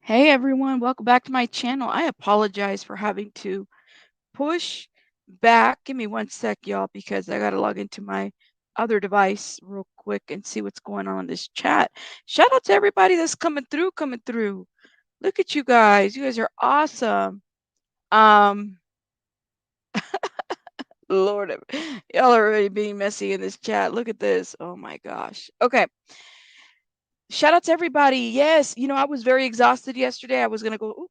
Hey everyone, welcome back to my channel. I apologize for having to push back. Give me one sec, y'all, because I got to log into my other device real quick and see what's going on in this chat. Shout out to everybody that's coming through, coming through. Look at you guys. You guys are awesome. Um, Lord, y'all are already being messy in this chat. Look at this. Oh my gosh. Okay. Shout out to everybody. Yes, I was very exhausted yesterday. I was gonna go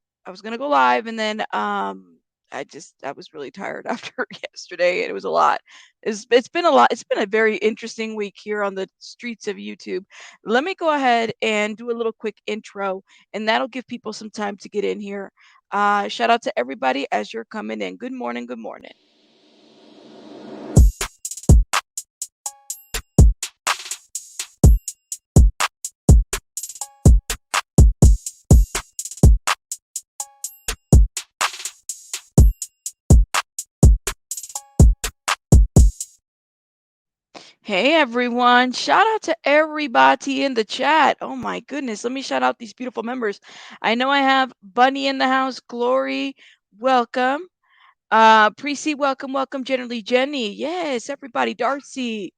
live, and then I was really tired after yesterday, and it was a lot. It's been a lot. It's been a very interesting week here on the streets of YouTube. Let me go ahead and do a little quick intro, and that'll give people some time to get in here. Shout out to everybody as you're coming in. Good morning. Good morning. Hey everyone, shout out to everybody in the chat. Oh my goodness, let me shout out these beautiful members. I know I have Bunny in the house, Glory, welcome. Precy, welcome. Generally Jenny, yes, everybody, Darcy.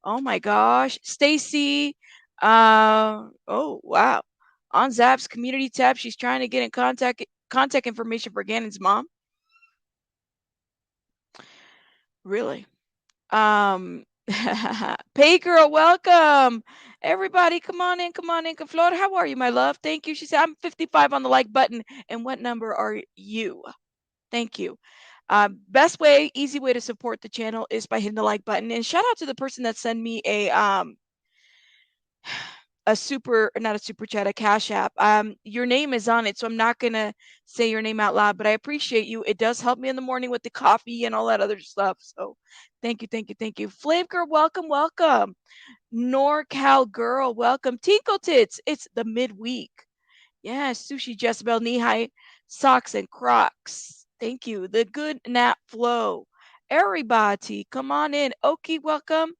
Oh my gosh, Stacy. Oh wow. On Zap's community tab, she's trying to get in contact information for Gannon's mom. Really? Pay girl, welcome. Everybody, come on in, come on in. Flor, how are you, my love? Thank you. She said, I'm 55 on the like button. And what number are you? Thank you. Best way, easy way to support the channel is by hitting the like button. And shout out to the person that sent me not a super chat, a cash app. Your name is on it, so I'm not gonna say your name out loud, but I appreciate you. It does help me in the morning with the coffee and all that other stuff. So thank you. Flame girl, welcome. NorCal girl, welcome. Tinkle tits, it's the midweek. Yes, sushi Jezebel knee high socks and Crocs. Thank you. The good nap flow. Everybody, come on in. Okie, welcome.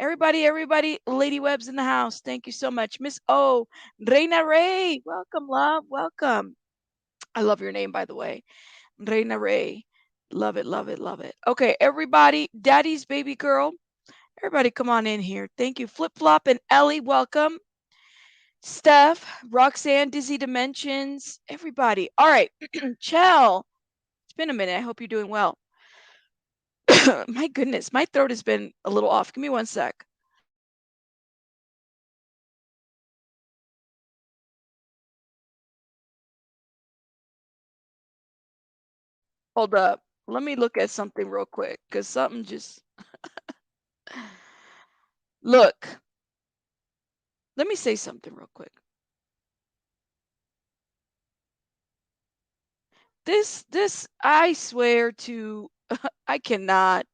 Everybody, Lady Webb's in the house. Thank you so much. Miss O, Reina Ray, welcome, love, welcome. I love your name, by the way. Reina Ray. Love it. Okay, everybody, Daddy's baby girl. Everybody, come on in here. Thank you. Flip Flop and Ellie, welcome. Steph, Roxanne, Dizzy Dimensions, everybody. All right, Chell. It's been a minute. I hope you're doing well. My goodness, my throat has been a little off. Give me one sec. Hold up. Let me look at something real quick because something just. Look. Let me say something real quick. This, I swear to, I cannot.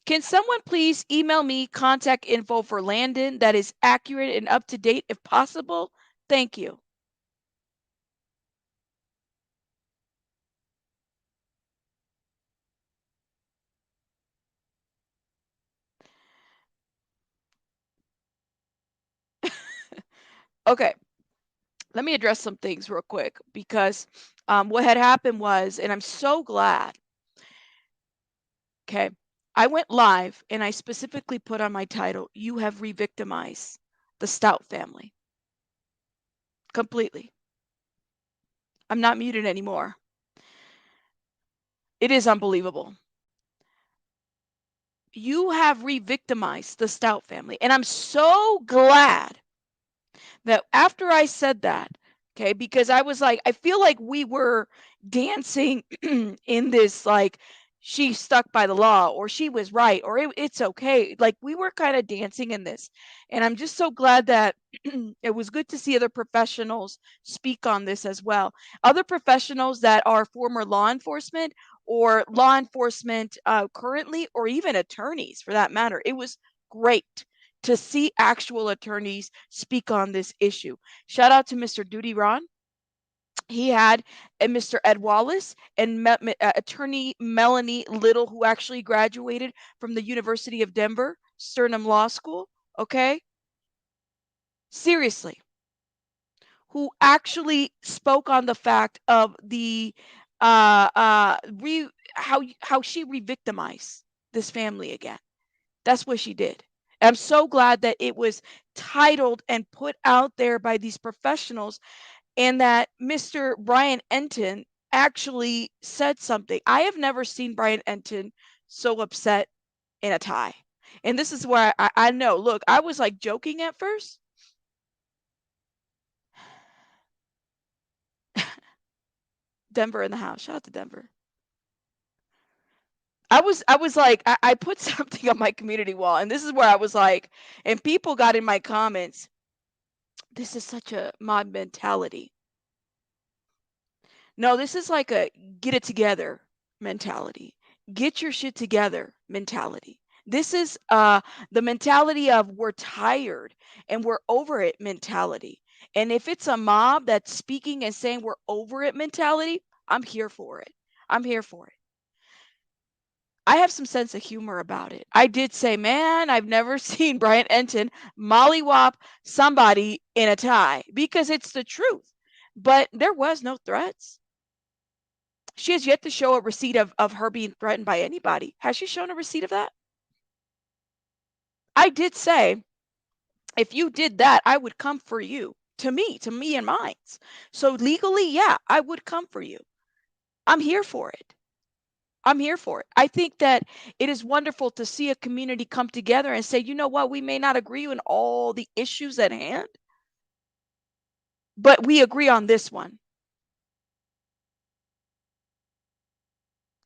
Can someone please email me contact info for Landon that is accurate and up to date if possible? Thank you. Okay, let me address some things real quick because what had happened was, and I'm so glad. Okay, I went live and I specifically put on my title, "You have re-victimized the Stauch family." Completely. I'm not muted anymore. It is unbelievable. You have re-victimized the Stauch family. And I'm so glad that after I said that, okay, because I was like, I feel like we were dancing in this, like, she stuck by the law or she was right or it's okay. Like we were kind of dancing in this. And I'm just so glad that it was good to see other professionals speak on this as well. Other professionals that are former law enforcement or law enforcement currently, or even attorneys for that matter. It was great to see actual attorneys speak on this issue. Shout out to Mr. Duty Ron. He had Mr. Ed Wallace and attorney Melanie Little, who actually graduated from the University of Denver, Sternum Law School. Okay. seriously, who actually spoke on the fact of the how she re-victimized this family again. That's what she did. I'm so glad that it was titled and put out there by these professionals, and that Mr. Brian Entin actually said something. I have never seen Brian Entin so upset in a tie. And this is where I know. Look, I was like joking at first. Denver in the house. Shout out to Denver. I was like, I put something on my community wall, and this is where I was like, and people got in my comments, this is such a mod mentality. No, this is like a get it together mentality. Get your shit together mentality. This is the mentality of we're tired and we're over it mentality. And if it's a mob that's speaking and saying we're over it mentality, I'm here for it. I'm here for it. I have some sense of humor about it. I did say, man, I've never seen Brian Entin mollywop somebody in a tie, because it's the truth. But there was no threats. She has yet to show a receipt of her being threatened by anybody. Has she shown a receipt of that? I did say, if you did that, I would come for you. To me and mine. So legally, yeah, I would come for you. I'm here for it. I'm here for it. I think that it is wonderful to see a community come together and say, you know what, we may not agree on all the issues at hand, but we agree on this one.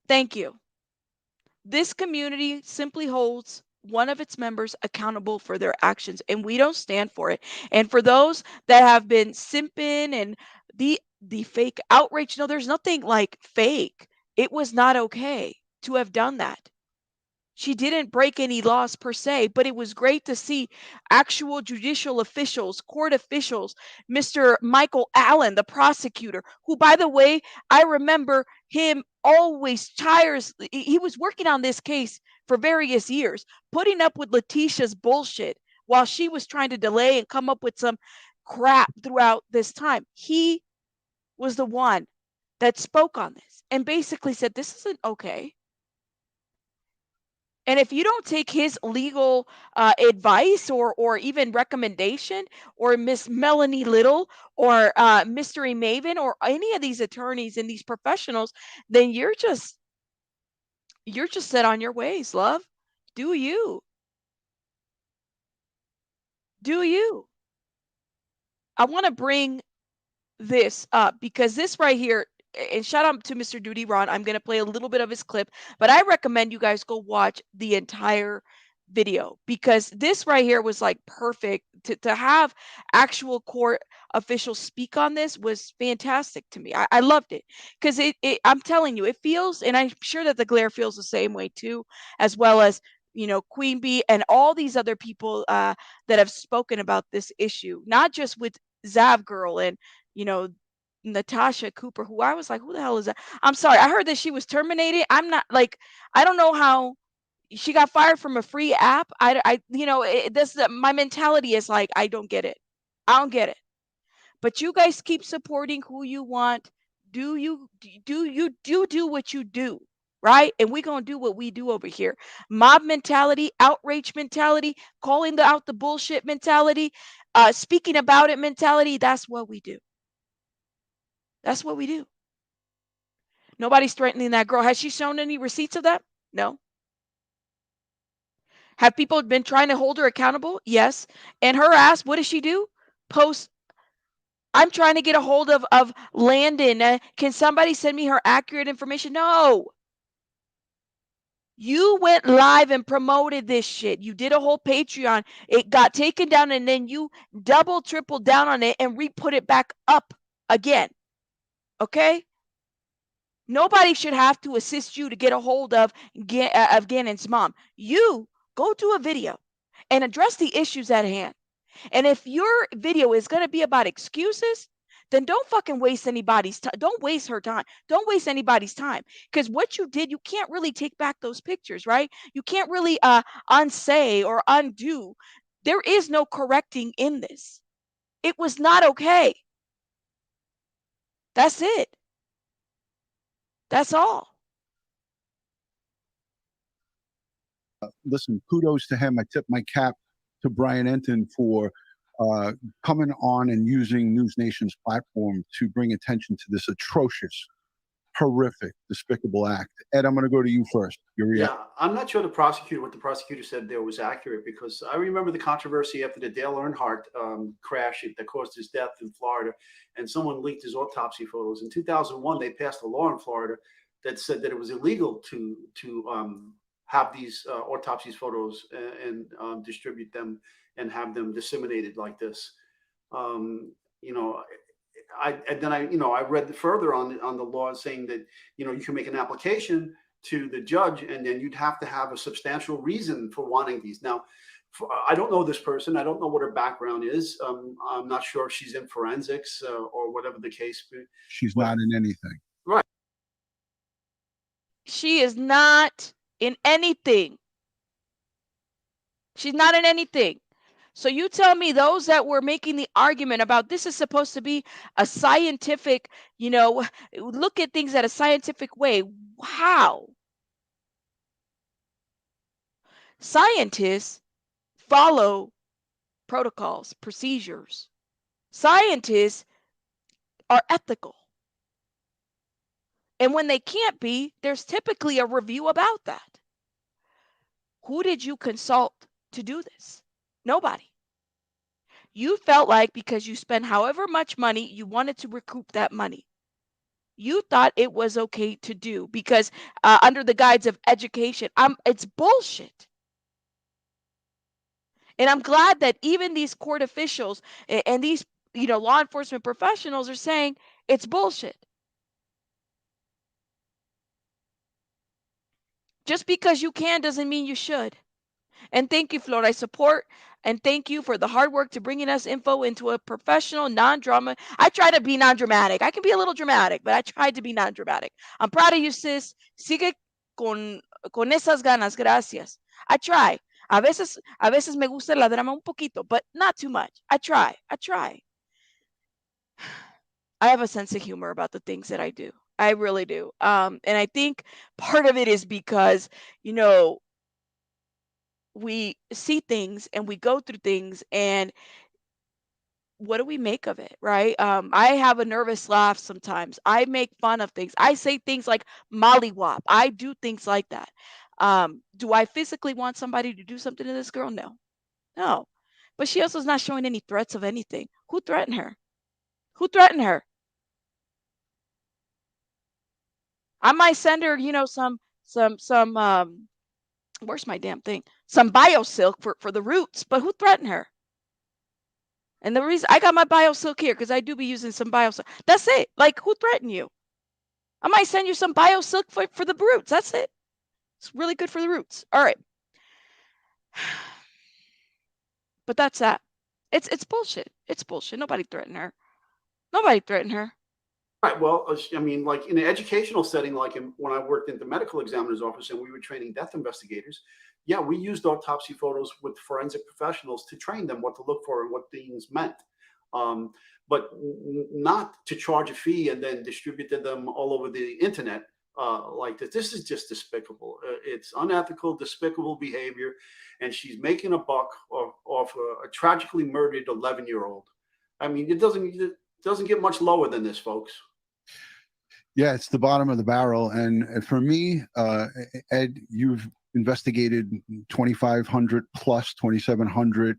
Thank you. This community simply holds one of its members accountable for their actions, and we don't stand for it. And for those that have been simping and the fake outrage, no, there's nothing like fake. It was not okay to have done that. She didn't break any laws per se, but it was great to see actual judicial officials, court officials, Mr. Michael Allen, the prosecutor, who, by the way, I remember him always tirelessly. He was working on this case for various years, putting up with Letitia's bullshit while she was trying to delay and come up with some crap throughout this time. He was the one that spoke on this and basically said, this isn't okay. And if you don't take his legal advice or even recommendation, or Miss Melanie Little or Mystery Maven or any of these attorneys and these professionals, then you're just set on your ways, love. Do you? Do you? I want to bring this up because this right here, and shout out to Mr. Duty Ron. I'm going to play a little bit of his clip, but I recommend you guys go watch the entire video, because this right here was like perfect. To have actual court officials speak on this was fantastic to me. I loved it because I'm telling you, it feels, and I'm sure that the Glare feels the same way too, as well as Queen Bee and all these other people that have spoken about this issue, not just with Zav Girl and you know, Natasha Cooper, who I was like, who the hell is that? I'm sorry. I heard that she was terminated. I'm not like, I don't know how she got fired from a free app. My mentality is like, I don't get it. I don't get it. But you guys keep supporting who you want. Do what you do, right? And we're gonna do what we do over here. Mob mentality, outrage mentality, calling out the bullshit mentality, speaking about it mentality. That's what we do. That's what we do. Nobody's threatening that girl. Has she shown any receipts of that? No. Have people been trying to hold her accountable? Yes. And her ass, what does she do? Post, I'm trying to get a hold of Landon. Can somebody send me her accurate information? No. You went live and promoted this shit. You did a whole Patreon. It got taken down, and then you double, triple down on it and re-put it back up again. Okay? Nobody should have to assist you to get a hold of Gannon's mom. You go do a video and address the issues at hand. And if your video is going to be about excuses, then don't fucking waste anybody's time. Don't waste her time. Don't waste anybody's time. Because what you did, you can't really take back those pictures, right? You can't really unsay or undo. There is no correcting in this. It was not okay. That's it. That's all. Listen, kudos to him. I tip my cap to Brian Entin for coming on and using News Nation's platform to bring attention to this atrocious, horrific, despicable act. Ed, I'm going to go to you first. Your reaction. Yeah, I'm not sure what the prosecutor said there was accurate, because I remember the controversy after the Dale Earnhardt crash that caused his death in Florida, and someone leaked his autopsy photos. In 2001, they passed a law in Florida that said that it was illegal to have these autopsy photos and distribute them and have them disseminated like this. Um, you know, I read further on the law saying that you can make an application to the judge, and then you'd have to have a substantial reason for wanting these. Now, I don't know this person. I don't know what her background is. I'm not sure if she's in forensics or whatever the case. She's not in anything. Right. She is not in anything. She's not in anything. So you tell me those that were making the argument about this is supposed to be a scientific, look at things at a scientific way. How? Scientists follow protocols, procedures. Scientists are ethical. And when they can't be, there's typically a review about that. Who did you consult to do this? Nobody. You felt like because you spent however much money, you wanted to recoup that money. You thought it was okay to do because under the guise of education. It's bullshit. And I'm glad that even these court officials and these law enforcement professionals are saying it's bullshit. Just because you can doesn't mean you should. And thank you, Flor. I support and thank you for the hard work to bringing us info into a professional, non-drama. I try to be non-dramatic. I can be a little dramatic, but I tried to be non-dramatic. I'm proud of you, sis. Sigue con esas ganas. Gracias. I try. A veces me gusta la drama un poquito, but not too much. I try. I have a sense of humor about the things that I do. I really do. And I think part of it is because, we see things and we go through things, and what do we make of it, right? I have a nervous laugh sometimes. I make fun of things. I say things like mollywop. I do things like that. Do I physically want somebody to do something to this girl? No. But she also is not showing any threats of anything. Who threatened her? I might send her, some where's my damn thing? Some BioSilk for the roots, but who threatened her? And the reason I got my BioSilk here, because I do be using some BioSilk. That's it. Like, who threatened you? I might send you some BioSilk for the roots. That's it. It's really good for the roots. All right. But that's that. It's bullshit. It's bullshit. Nobody threatened her. Right. Well, I mean, like in an educational setting, like when I worked in the medical examiner's office and we were training death investigators, yeah, we used autopsy photos with forensic professionals to train them what to look for and what things meant. Um, but not to charge a fee and then distribute them all over the internet like this. This is just despicable. It's unethical, despicable behavior, and she's making a buck off a tragically murdered 11-year-old. I mean, it doesn't get much lower than this, folks. Yeah, it's the bottom of the barrel. And for me, Ed, you've investigated 2,500 plus 2,700,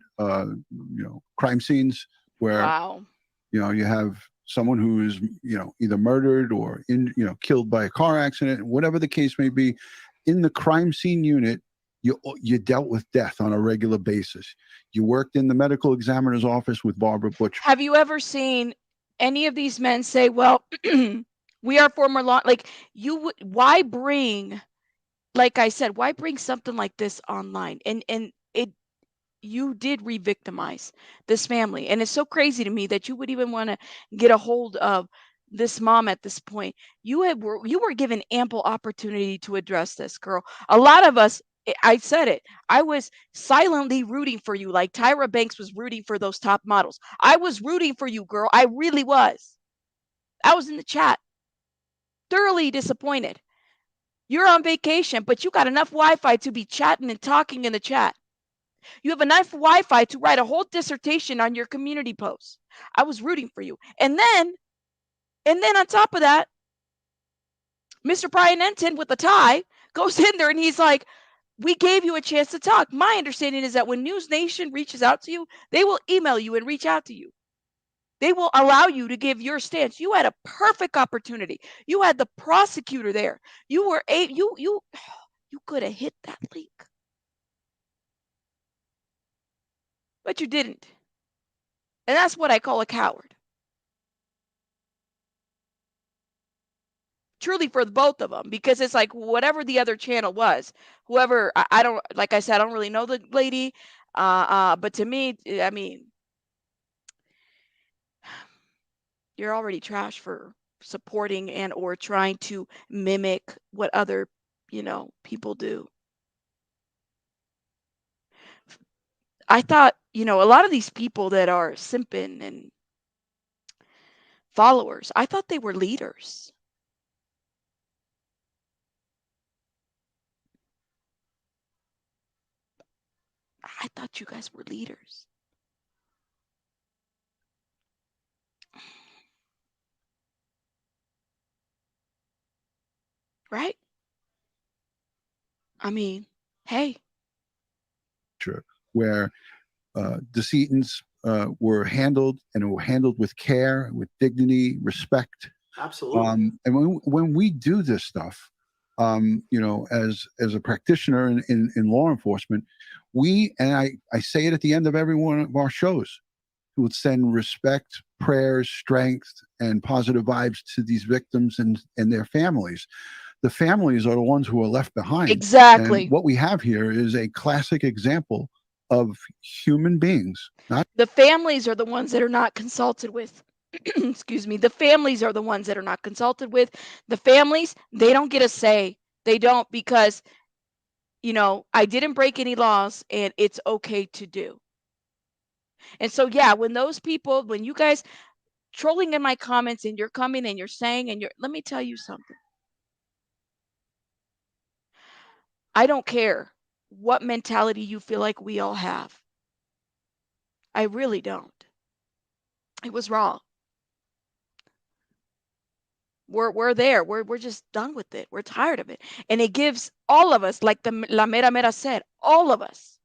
crime scenes where, Wow. You have someone who is, either murdered or killed by a car accident, whatever the case may be. In the crime scene unit, you dealt with death on a regular basis. You worked in the medical examiner's office with Barbara Butcher. Have you ever seen any of these men say, well, we are former law, like why bring, like I said, why bring something like this online? And you did re-victimize this family. And it's so crazy to me that you would even want to get a hold of this mom at this point. You were given ample opportunity to address this, girl. A lot of us I said it. I was silently rooting for you, like Tyra Banks was rooting for those top models. I was rooting for you, girl. I really was. I was in the chat, thoroughly disappointed. You're on vacation, but you got enough Wi-Fi to be chatting and talking in the chat. You have enough Wi-Fi to write a whole dissertation on your community posts. I was rooting for you. And then on top of that, Mr. Brian Entin with the tie goes in there and he's like, we gave you a chance to talk. My understanding is that when News Nation reaches out to you, they will email you and reach out to you. They will allow you to give your stance. You had a perfect opportunity. You had the prosecutor there. You were you could have hit that link. But you didn't. And that's what I call a coward. Truly for both of them, because it's like whatever the other channel was, whoever, I don't, like I said, I don't really know the lady, but to me, I mean, you're already trash for supporting and or trying to mimic what other, people do. I thought, a lot of these people that are simping and followers, I thought they were leaders. I thought you guys were leaders. Right? I mean, hey. Where decedents were handled, and were handled with care, with dignity, respect. Absolutely. And when we do this stuff, as a practitioner in law enforcement, I say it at the end of every one of our shows, would send respect, prayers, strength, and positive vibes to these victims and their families. The families are the ones who are left behind. Exactly. And what we have here is a classic example of human beings. The families are the ones that are not consulted with. Excuse me. The families are the ones that are not consulted with. The families, they don't get a say. They don't, because, I didn't break any laws and it's okay to do. And so, yeah, when you guys trolling in my comments and you're coming and you're saying, let me tell you something. I don't care what mentality you feel like we all have. I really don't. It was wrong. We're there. We're just done with it. We're tired of it. And it gives all of us, like the La Mera Mera said, all of us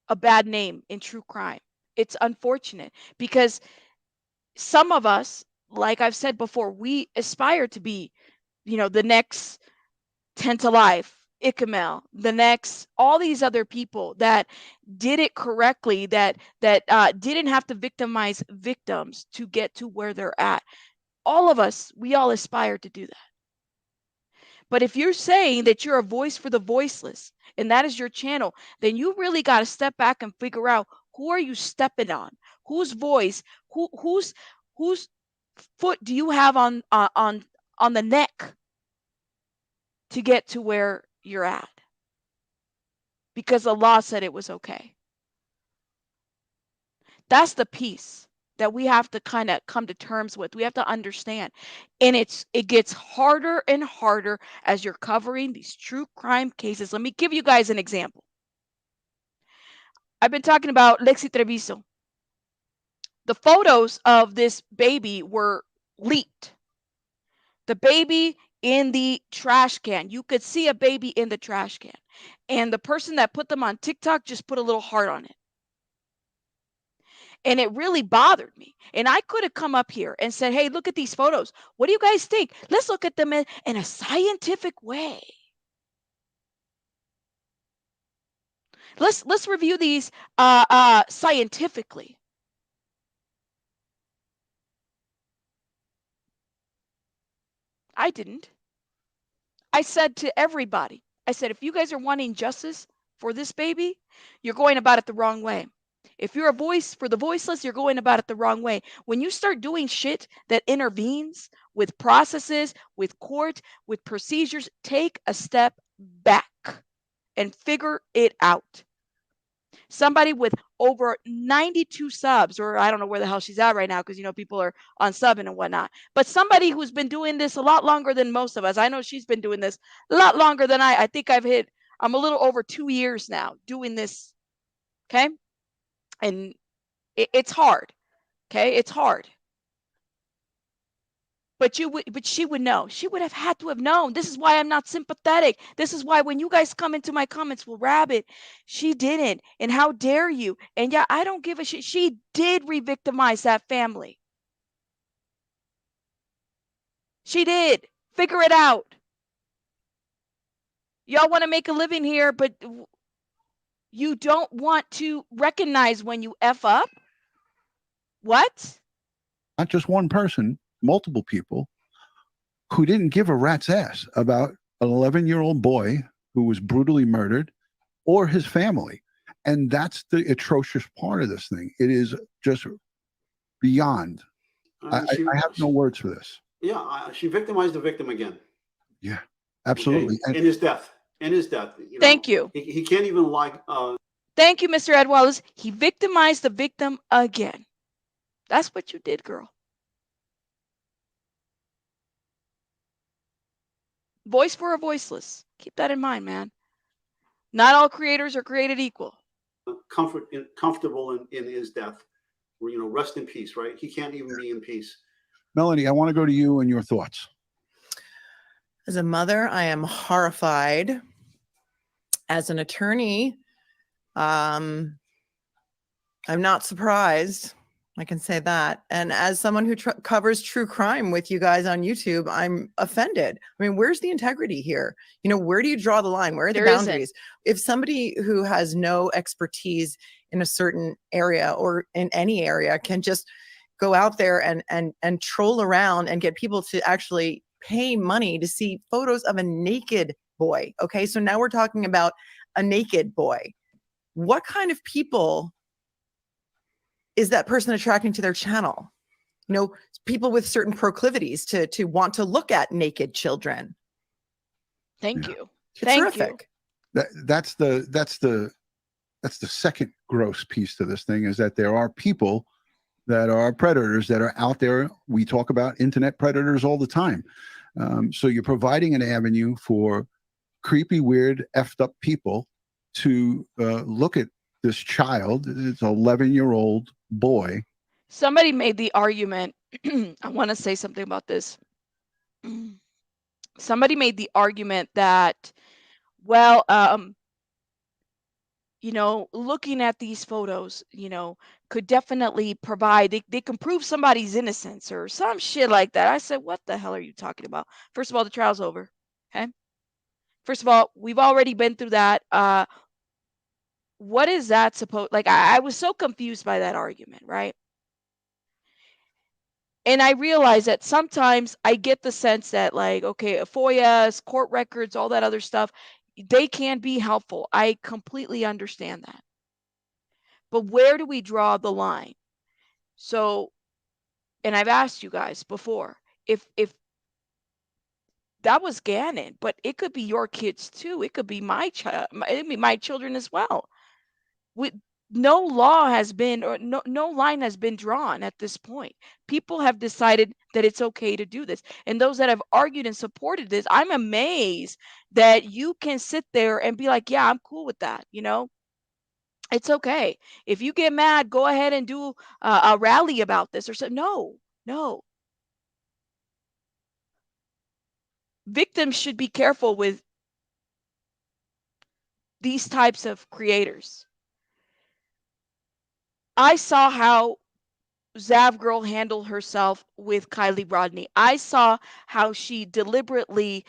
a bad name in true crime. It's unfortunate because some of us, like I've said before, we aspire to be, the next 10 to Life, Icamel, the next, all these other people that did it correctly, that didn't have to victimize victims to get to where they're at. All of us, we all aspire to do that. But if you're saying that you're a voice for the voiceless and that is your channel, then you really got to step back and figure out, who are you stepping on? Whose voice, whose foot do you have on the neck to get to where you're at? Because the law said it was okay. That's the piece that we have to kind of come to terms with. We have to understand. And it gets harder and harder as you're covering these true crime cases. Let me give you guys an example. I've been talking about Lexi Treviso. The photos of this baby were leaked. The baby in the trash can. You could see a baby in the trash can. And the person that put them on TikTok just put a little heart on it. And it really bothered me. And I could have come up here and said, hey, look at these photos. What do you guys think? Let's look at them in a scientific way. Let's review these scientifically. I didn't. I said to everybody, I said, if you guys are wanting justice for this baby, you're going about it the wrong way. If you're a voice for the voiceless, you're going about it the wrong way. When you start doing shit that intervenes with processes, with court, with procedures, take a step back. and figure it out. Somebody with over 92 subs, or I don't know where the hell she's at right now, because people are on subbing and whatnot. But somebody who's been doing this a lot longer than most of us. I know she's been doing this a lot longer than I think I'm a little over 2 years now doing this. Okay. And it's hard. Okay. It's hard. But she would know. She would have had to have known. This is why I'm not sympathetic. This is why when you guys come into my comments, well, Rabbit, she didn't. And how dare you? And yeah, I don't give a shit. She did re-victimize that family. She did. Figure it out. Y'all want to make a living here, but you don't want to recognize when you F up? What? Not just one person, multiple people who didn't give a rat's ass about an 11-year-old boy who was brutally murdered or his family. And that's the atrocious part of this thing. It is just beyond. I have no words for this. Yeah, she victimized the victim again. Yeah, absolutely. Okay? In his death. Thank you. He can't even lie. Thank you, Mr. Ed Wallace. He victimized the victim again. That's what you did, girl. Voice for a voiceless. Keep that in mind, man. Not all creators are created equal. Comfortable in his death. Rest in peace, right? He can't even be in peace. Melanie, I want to go to you and your thoughts. As a mother, I am horrified. As an attorney, I'm not surprised. I can say that. And as someone who covers true crime with you guys on YouTube, I'm offended. I mean, where's the integrity here? Where do you draw the line? Where are the boundaries? If somebody who has no expertise in a certain area or in any area can just go out there and troll around and get people to actually pay money to see photos of a naked boy. Okay, so now we're talking about a naked boy. What kind of people is that person attracting to their channel? People with certain proclivities to want to look at naked children. Thank you. It's terrific. That's the second gross piece to this thing, is that there are people that are predators that are out there. We talk about internet predators all the time. So you're providing an avenue for creepy, weird, effed up people to look at this child. It's an 11-year-old boy. Somebody made the argument. I want to say something about this. Somebody made the argument that, well, looking at these photos, could definitely provide, they can prove somebody's innocence or some shit like that. I said, what the hell are you talking about? First of all, the trial's over. Okay. First of all, we've already been through that. What is that supposed, like, I was so confused by that argument, right? And I realized that sometimes I get the sense that, like, okay, FOIAs, court records, all that other stuff, they can be helpful. I completely understand that. But where do we draw the line? So, and I've asked you guys before, if that was Gannon, but it could be your kids too. It could be my child, it could be my children as well. No law has been, or no line has been drawn at this point. People have decided that it's okay to do this. And those that have argued and supported this, I'm amazed that you can sit there and be like, yeah, I'm cool with that. It's okay. If you get mad, go ahead and do a rally about this or something. No. Victims should be careful with these types of creators. I saw how Zav Girl handled herself with Kylie Rodney. I saw how she deliberately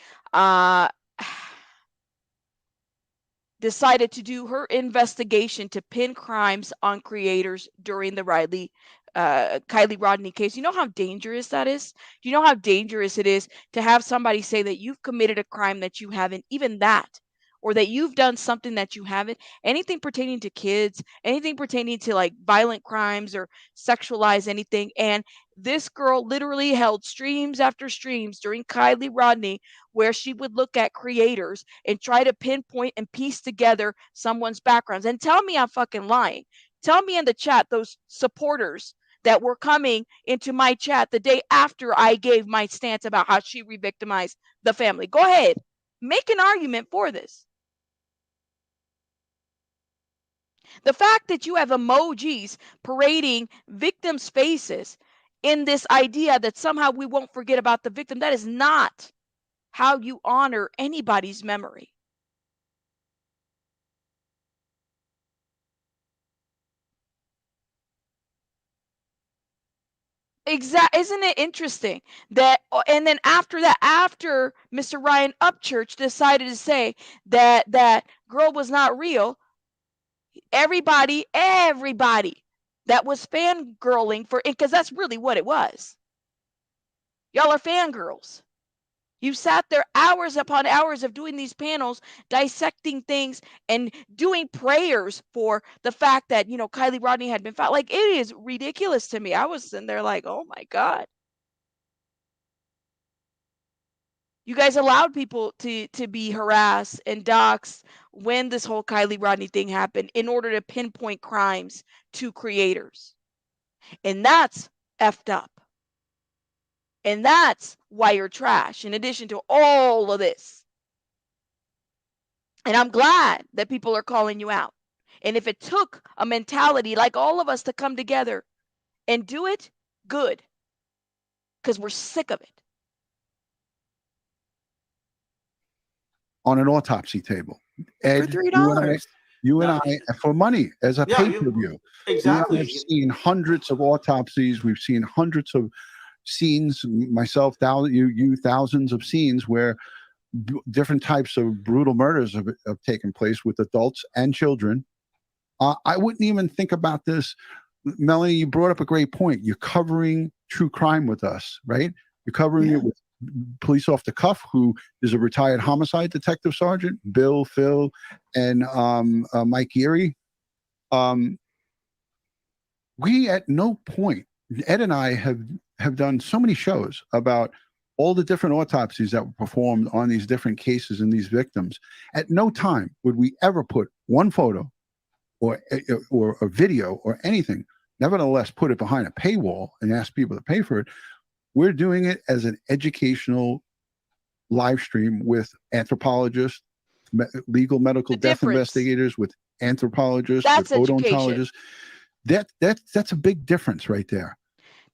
decided to do her investigation to pin crimes on creators during the Kylie Rodney case. You know how dangerous that is? You know how dangerous it is to have somebody say that you've committed a crime that you haven't? Even that or that you've done something that you haven't, anything pertaining to kids, anything pertaining to like violent crimes or sexualize anything. And this girl literally held streams after streams during Kylie Rodney where she would look at creators and try to pinpoint and piece together someone's backgrounds. And tell me I'm fucking lying. Tell me in the chat, those supporters that were coming into my chat the day after I gave my stance about how she re-victimized the family. Go ahead. Make an argument for this. The fact that you have emojis parading victims' faces in this idea that somehow we won't forget about the victim, that is not how you honor anybody's memory. Isn't it interesting that, and then after that, after Mr. Ryan Upchurch decided to say that that girl was not real, everybody that was fangirling for it, because that's really what it was. Y'all are fangirls. You sat there hours upon hours of doing these panels, dissecting things and doing prayers for the fact that, you know, Kylie Rodney had been found. Like, it is ridiculous to me. I was sitting there like, oh my God. You guys allowed people to be harassed and doxxed when this whole Kylie Rodney thing happened in order to pinpoint crimes to creators. And that's effed up. And that's why you're trash, in addition to all of this. And I'm glad that people are calling you out. And if it took a mentality like all of us to come together and do it, good. Because we're sick of it. On an autopsy table. For $3. You and I, for money, as a pay-per-view. Exactly. We've seen hundreds of autopsies. We've seen hundreds of scenes, myself, thousands of scenes where different types of brutal murders have taken place with adults and children. I wouldn't even think about this. Melanie, you brought up a great point. You're covering true crime with us, right? You're covering it with police off the cuff, who is a retired homicide detective sergeant, Bill, Phil, and Mike Geary. We at no point, Ed and I have done so many shows about all the different autopsies that were performed on these different cases and these victims. At no time would we ever put one photo or a video or anything, nevertheless put it behind a paywall and ask people to pay for it. We're doing it as an educational live stream with anthropologists, legal medical death investigators, with anthropologists, with odontologists. That's a big difference right there.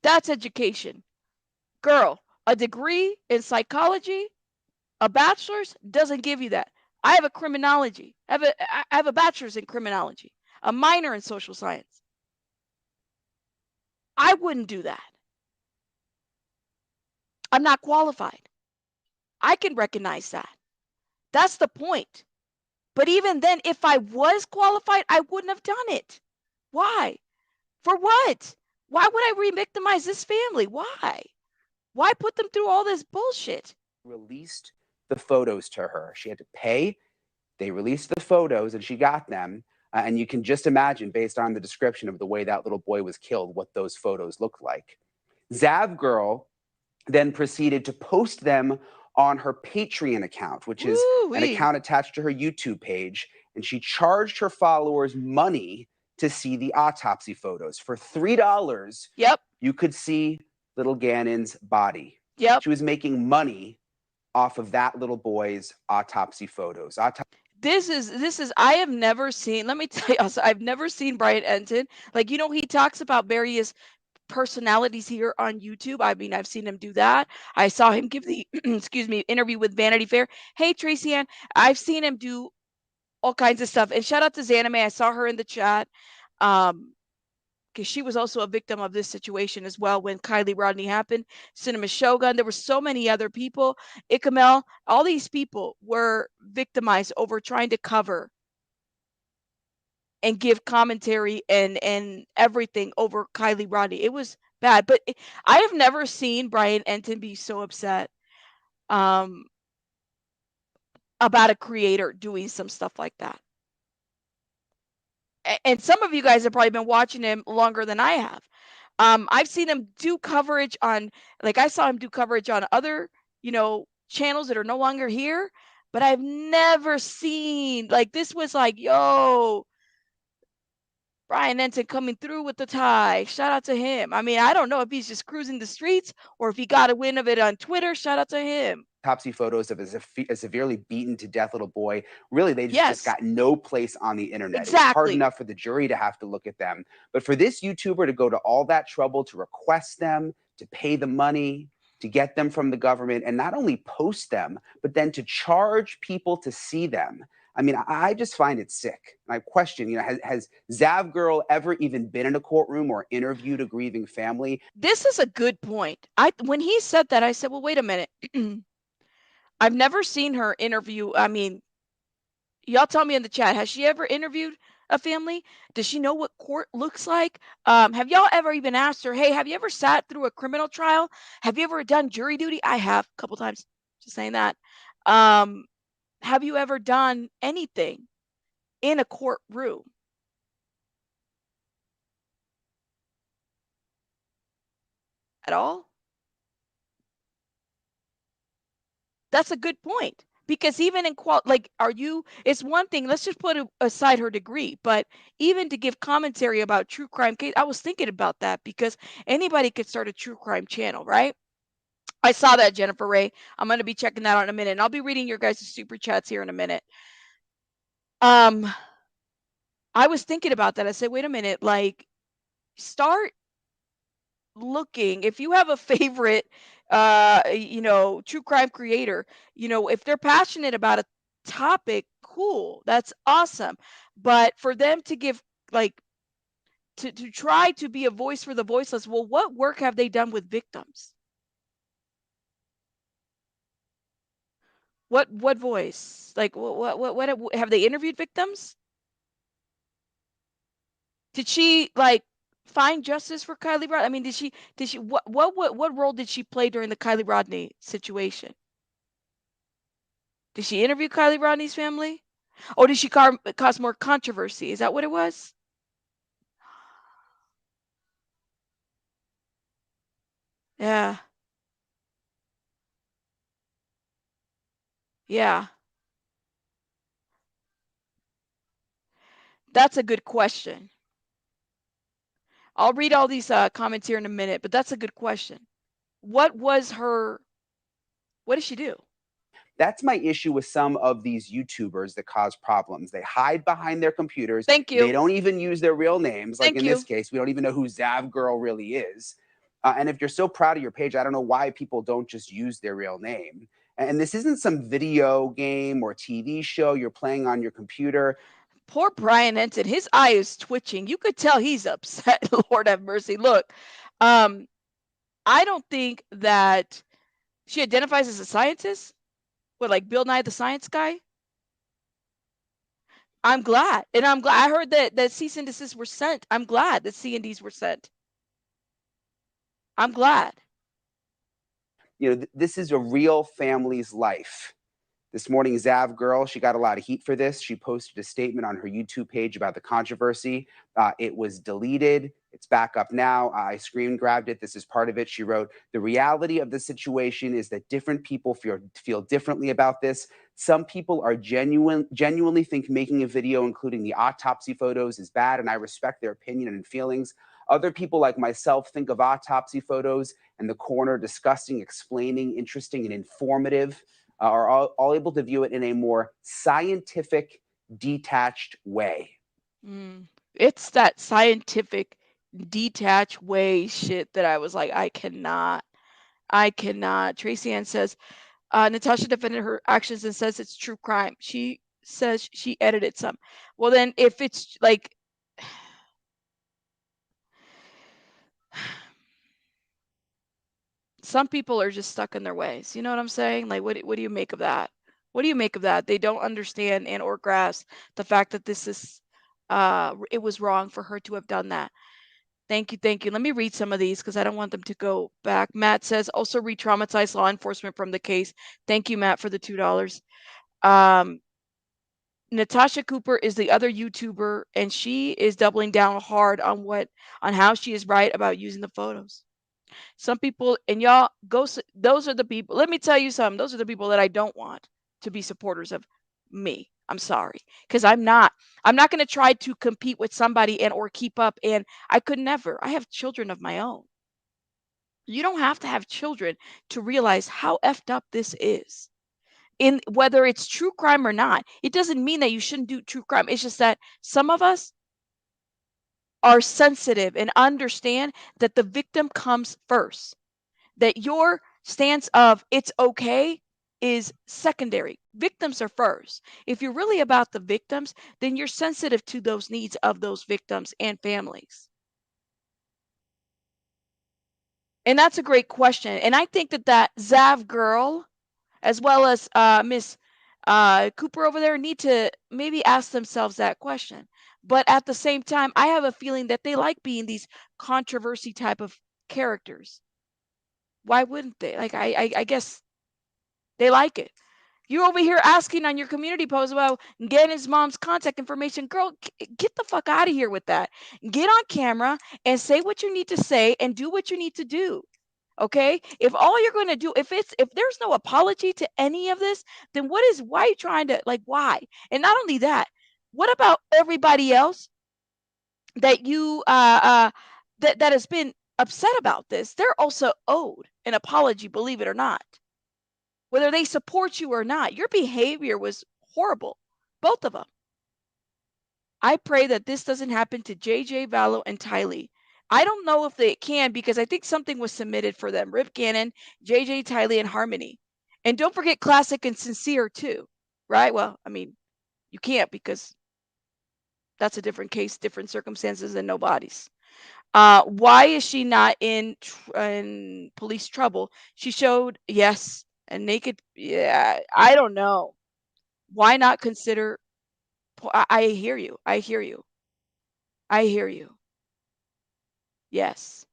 That's education. Girl, a degree in psychology, a bachelor's doesn't give you that. I have a criminology. I have a bachelor's in criminology, a minor in social science. I wouldn't do that. I'm not qualified. I can recognize that. That's the point. But even then, if I was qualified, I wouldn't have done it. Why? For what? Why would I re-victimize this family? Why? Why put them through all this bullshit? Released the photos to her. She had to pay. They released the photos and she got them. And you can just imagine, based on the description of the way that little boy was killed, what those photos looked like. Zav Girl then proceeded to post them on her Patreon account, which is an account attached to her YouTube page. And she charged her followers money to see the autopsy photos. For $3, you could see little Gannon's body. She was making money off of that little boy's autopsy photos. This is I have never seen, let me tell you also, I've never seen Brian Entin. Like, you know, he talks about various personalities here on YouTube. I mean, I've seen him do that. I saw him give the excuse me, interview with Vanity Fair. Hey, Tracy Ann, I've seen him do all kinds of stuff. And shout out to Zanime. I saw her in the chat. Because she was also a victim of this situation as well when Kylie Rodney happened. Cinema Shogun. There were so many other people. Ikamel. All these people were victimized over trying to cover and give commentary and everything over Kylie Rodney. It was bad, but I have never seen Brian Entin be so upset. about a creator doing some stuff like that. And some of you guys have probably been watching him longer than I have. I've seen him do coverage on, like I saw him do coverage on other, channels that are no longer here, but I've never seen, like, this was like, yo, Brian Entin coming through with the tie. Shout out to him. I mean, I don't know if he's just cruising the streets or if he got a win of it on Twitter. Shout out to him. Autopsy photos of a severely beaten to death little boy. Really, they just Yes, got no place on the internet. It was hard exactly. enough for the jury to have to look at them. But for this YouTuber to go to all that trouble to request them, to pay the money, to get them from the government, and not only post them, but then to charge people to see them. I mean, I just find it sick. And I question, has Zav Girl ever even been in a courtroom or interviewed a grieving family? This is a good point. When he said that, I said, well, wait a minute. I've never seen her interview. I mean, y'all tell me in the chat, has she ever interviewed a family? Does she know what court looks like? Have y'all ever even asked her, hey, have you ever sat through a criminal trial? Have you ever done jury duty? I have a couple times, just saying that. Have you ever done anything in a courtroom? At all? That's a good point. Because even in it's one thing, let's just put aside her degree, but even to give commentary about true crime case, I was thinking about that because anybody could start a true crime channel, right? I saw that, Jennifer Ray. I'm going to be checking that out in a minute, and I'll be reading your guys' super chats here in a minute. I was thinking about that. I said, wait a minute, like, start looking. If you have a favorite, true crime creator, if they're passionate about a topic, cool, that's awesome. But for them to give, like, to try to be a voice for the voiceless, well, what work have they done with victims? What voice? Like, what have they interviewed victims? Did she, like, find justice for Kylie Rodney? I mean, did she what role did she play during the Kylie Rodney situation? Did she interview Kylie Rodney's family? Or did she cause more controversy? Is that what it was? Yeah. Yeah. That's a good question. I'll read all these comments here in a minute, but that's a good question. What did she do? That's my issue with some of these YouTubers that cause problems. They hide behind their computers. Thank you. They don't even use their real names. Like Thank in you. this case, we don't even know who Zav Girl really is. And if you're so proud of your page, I don't know why people don't just use their real name. And this isn't some video game or TV show you're playing on your computer. Poor Brian Entin, his eye is twitching. You could tell he's upset. Lord have mercy. Look, I don't think that she identifies as a scientist. What, like Bill Nye the Science Guy? I'm glad. And I'm glad. I heard that cease and desist were sent. I'm glad that C&Ds were sent. I'm glad. This is a real family's life. This morning, Zav Girl, she got a lot of heat for this. She posted a statement on her YouTube page about the controversy. It was deleted. It's back up now. I screen grabbed it. This is part of it. She wrote, the reality of the situation is that different people feel differently about this. Some people are genuinely think making a video, including the autopsy photos, is bad, and I respect their opinion and feelings. Other people like myself think of autopsy photos and the coroner disgusting, explaining, interesting, and informative. Are all able to view it in a more scientific, detached way. It's that scientific, detached way shit that I was like, I cannot. Tracy Ann says, Natasha defended her actions and says it's true crime. She says she edited some. Well, then if it's like, some people are just stuck in their ways. You know what I'm saying? Like, what do you make of that? What do you make of that? They don't understand and or grasp the fact that this is, it was wrong for her to have done that. Thank you. Let me read some of these because I don't want them to go back. Matt says, also re-traumatize law enforcement from the case. Thank you, Matt, for the $2. Natasha Cooper is the other YouTuber, and she is doubling down hard on how she is right about using the photos. Some people, and y'all those are the people. Let me tell you something. Those are the people that I don't want to be supporters of me. I'm sorry, because I'm not going to try to compete with somebody and or keep up. And I could never. I have children of my own. You don't have to have children to realize how effed up this is. In whether it's true crime or not, it doesn't mean that you shouldn't do true crime. It's just that some of us are sensitive and understand that the victim comes first. That your stance of it's okay is secondary. Victims are first. If you're really about the victims, then you're sensitive to those needs of those victims and families. And that's a great question. And I think that Zav girl, as well as Miss Cooper over there, need to maybe ask themselves that question. But at the same time, I have a feeling that they like being these controversy type of characters. Why wouldn't they? Like I guess they like it. You're over here asking on your community post about getting his mom's contact information. Girl, get the fuck out of here with that. Get on camera and say what you need to say and do what you need to do. Okay? If all you're going to do, if there's no apology to any of this, then why are you trying to, like, why? And not only that, what about everybody else that that has been upset about this? They're also owed an apology, believe it or not. Whether they support you or not, your behavior was horrible. Both of them. I pray that this doesn't happen to JJ, Vallow, and Tylee. I don't know if they can, because I think something was submitted for them. Rip Gannon, JJ, Tylee, and Harmony. And don't forget Classic and Sincere too. Right? Well, I mean, you can't, because that's a different case, different circumstances, and nobody's. Why is she not in police trouble? She showed, yes, a naked. Yeah, I don't know. Why not consider? I hear you. I hear you. I hear you. Yes.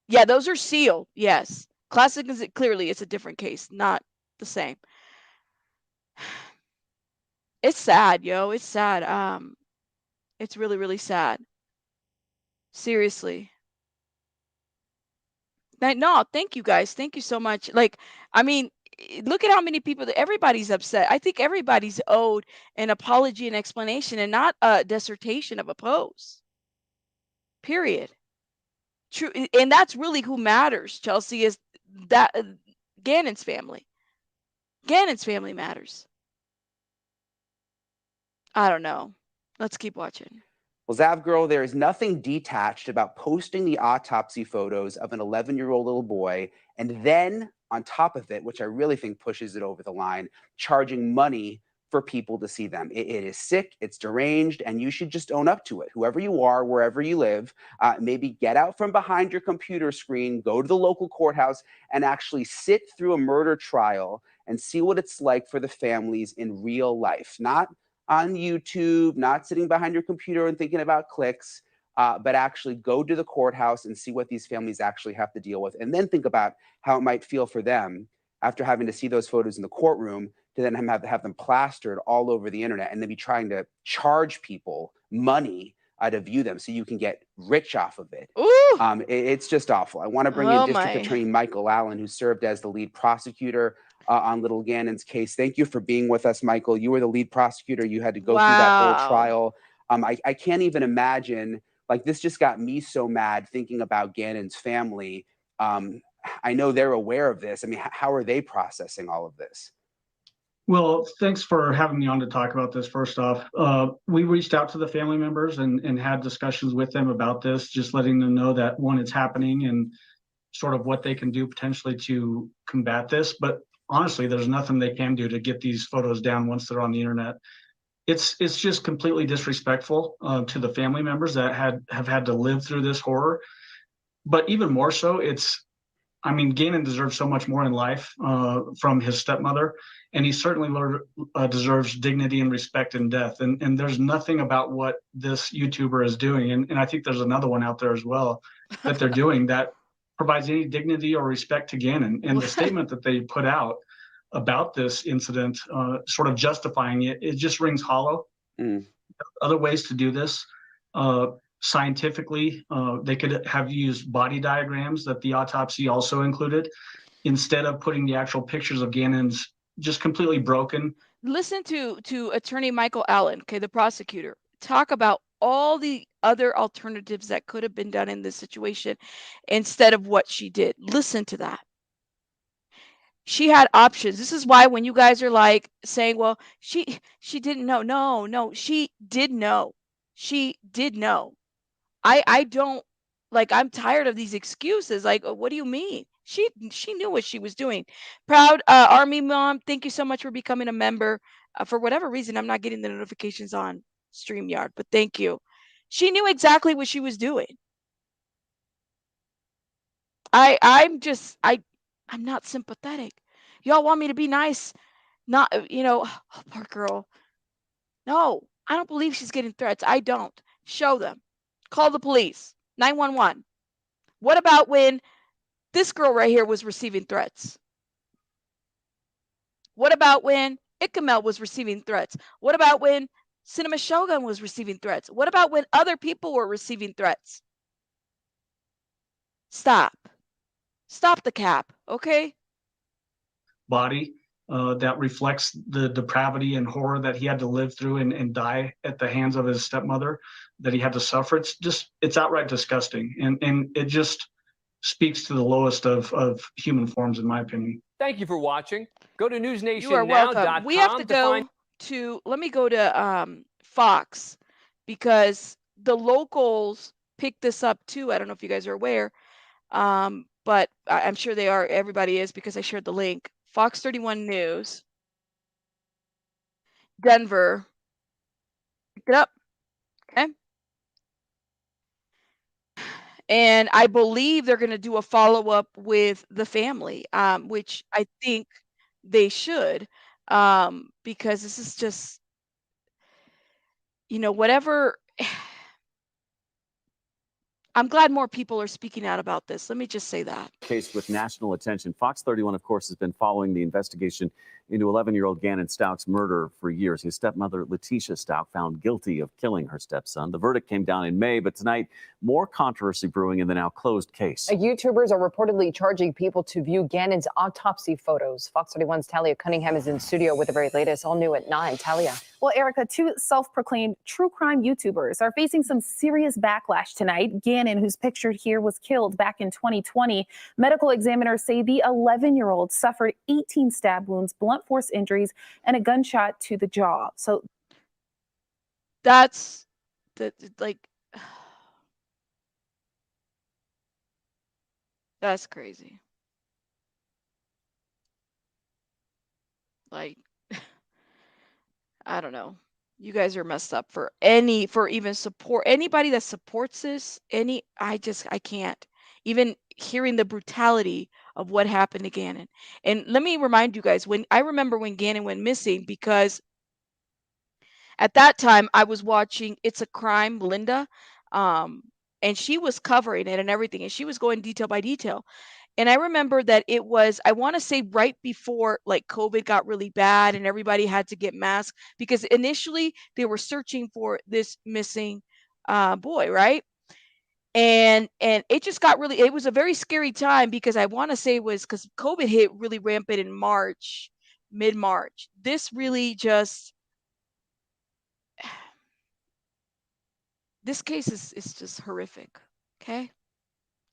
Yeah, those are sealed. Yes. Classic is clearly it's a different case, not the same. It's sad, yo. It's sad. It's really, really sad. Seriously. No, thank you guys. Thank you so much. Like, I mean, look at how many people everybody's upset. I think everybody's owed an apology and explanation, and not a dissertation of a post. Period. True, and that's really who matters, Chelsea, is that Gannon's family. Gannon's family matters. I don't know. Let's keep watching. Well, Zav girl, there is nothing detached about posting the autopsy photos of an 11-year-old little boy, and then on top of it, which I really think pushes it over the line, charging money for people to see them. It is sick, it's deranged, and you should just own up to it. Whoever you are, wherever you live, maybe get out from behind your computer screen, go to the local courthouse, and actually sit through a murder trial and see what it's like for the families in real life. Not on YouTube, not sitting behind your computer and thinking about clicks, but actually go to the courthouse and see what these families actually have to deal with. And then think about how it might feel for them after having to see those photos in the courtroom, to then have them plastered all over the internet, and then be trying to charge people money to view them so you can get rich off of it. It's just awful. I want to bring in District Attorney Michael Allen, who served as the lead prosecutor on Little Gannon's case. Thank you for being with us, Michael. You were the lead prosecutor. You had to go through that whole trial. I can't even imagine, like, this just got me so mad thinking about Gannon's family. I know they're aware of this. I mean, how are they processing all of this? Well, thanks for having me on to talk about this. First off, we reached out to the family members and had discussions with them about this, just letting them know that, one, it's happening and sort of what they can do potentially to combat this. But honestly, there's nothing they can do to get these photos down once they're on the internet. It's just completely disrespectful to the family members that have had to live through this horror. But even more so, I mean, Gannon deserves so much more in life from his stepmother, and he certainly deserves dignity and respect in death. And there's nothing about what this YouTuber is doing, and I think there's another one out there as well that they're doing that provides any dignity or respect to Gannon. And the statement that they put out about this incident, sort of justifying it, it just rings hollow. Other ways to do this, scientifically, they could have used body diagrams that the autopsy also included, instead of putting the actual pictures of Gannon's just completely broken. Listen to Attorney Michael Allen, okay, the prosecutor, talk about all the other alternatives that could have been done in this situation instead of what she did. Listen to that. She had options. This is why when you guys are like saying, well, she didn't know. No, she did know. She did know. I don't, like, I'm tired of these excuses. Like, what do you mean? She knew what she was doing. Proud Army Mom, thank you so much for becoming a member. For whatever reason, I'm not getting the notifications on StreamYard, but thank you. She knew exactly what she was doing. I'm not sympathetic. Y'all want me to be nice? Not, oh, poor girl. No, I don't believe she's getting threats. I don't. Show them. Call the police. 911. What about when this girl right here was receiving threats? What about when Ikamel was receiving threats? What about when Cinema Shogun was receiving threats? What about when other people were receiving threats? Stop. Stop the cap, okay? Body that reflects the depravity and horror that he had to live through and die at the hands of his stepmother, that he had to suffer. It's outright disgusting. And it just speaks to the lowest of human forms, in my opinion. Thank you for watching. Go to newsnationnow.com. You are welcome. We have to go to, let me go to Fox, because the locals picked this up too. I don't know if you guys are aware, but I'm sure they are. Everybody is, because I shared the link. Fox 31 News, Denver. Pick it up, okay? And I believe they're going to do a follow-up with the family, which I think they should, because this is just, whatever. I'm glad more people are speaking out about this. Let me just say that. Case with national attention. Fox 31, of course, has been following the investigation into 11-year-old Gannon Stauchs' murder for years. His stepmother, Letitia Stauch, found guilty of killing her stepson. The verdict came down in May, but tonight, more controversy brewing in the now closed case. YouTubers are reportedly charging people to view Gannon's autopsy photos. Fox 31's Talia Cunningham is in studio with the very latest, all new at 9. Talia. Well, Erica, two self-proclaimed true crime YouTubers are facing some serious backlash tonight. Gannon, who's pictured here, was killed back in 2020. Medical examiners say the 11-year-old suffered 18 stab wounds, blunt force injuries, and a gunshot to the jaw. So that's that's crazy. Like, I don't know. You guys are messed up for even support anybody that supports this. I can't. Even hearing the brutality of what happened to Gannon. And let me remind you guys, I remember when Gannon went missing, because at that time I was watching It's a Crime, Linda, and she was covering it and everything, and she was going detail by detail. And I remember that it was, I want to say, right before like COVID got really bad and everybody had to get masks, because initially they were searching for this missing boy, right? And it just got really, it was a very scary time, because I want to say it was because COVID hit really rampant in March, mid-March. This really just, this case is just horrific, okay?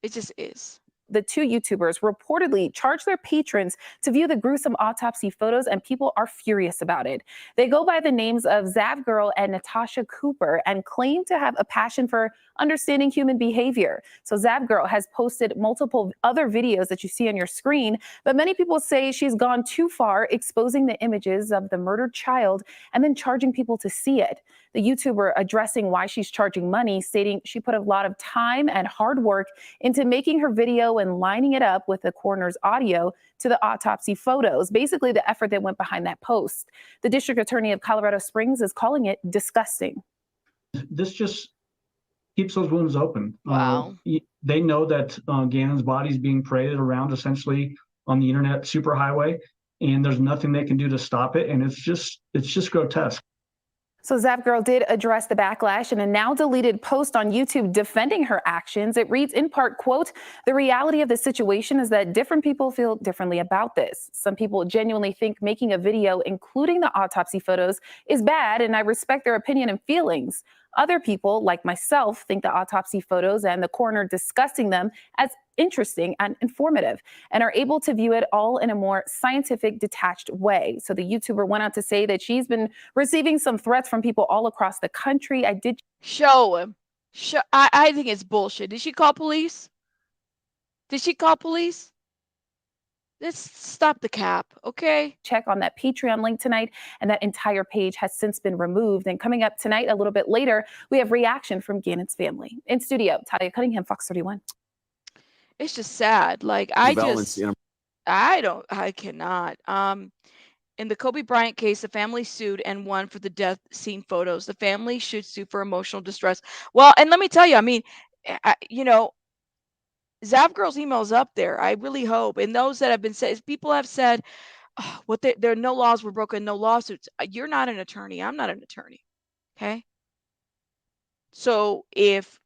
It just is. the two YouTubers reportedly charged their patrons to view the gruesome autopsy photos, and people are furious about it. They go by the names of Zavgirl and Natasha Cooper and claim to have a passion for understanding human behavior. So Zavgirl has posted multiple other videos that you see on your screen, but many people say she's gone too far, exposing the images of the murdered child and then charging people to see it. The YouTuber addressing why she's charging money, stating she put a lot of time and hard work into making her video and lining it up with the coroner's audio to the autopsy photos, basically the effort that went behind that post. The district attorney of Colorado Springs is calling it disgusting. This just keeps those wounds open. Wow. They know that Gannon's body is being paraded around essentially on the internet superhighway, and there's nothing they can do to stop it. And it's just grotesque. So Zap Girl did address the backlash in a now deleted post on YouTube defending her actions. It reads in part, quote, "The reality of the situation is that different people feel differently about this. Some people genuinely think making a video, including the autopsy photos, is bad, and I respect their opinion and feelings. Other people, like myself, think the autopsy photos and the coroner discussing them as interesting and informative and are able to view it all in a more scientific, detached way." So the YouTuber went on to say that she's been receiving some threats from people all across the country. I did Show him. I think it's bullshit. Did she call police? Did she call police? Let's stop the cap, okay? check on that Patreon link tonight, and that entire page has since been removed. And coming up tonight, a little bit later, we have reaction from Gannon's family. In studio, Talia Cunningham, Fox 31. It's just sad. Like I cannot. In the Kobe Bryant case, the family sued and won for the death scene photos. The family should sue for emotional distress. Well, and let me tell you, I mean, Zav Girl's email is up there. I really hope. And those that have been said, people have said, oh, there no laws were broken, no lawsuits. You're not an attorney. I'm not an attorney. Okay. So if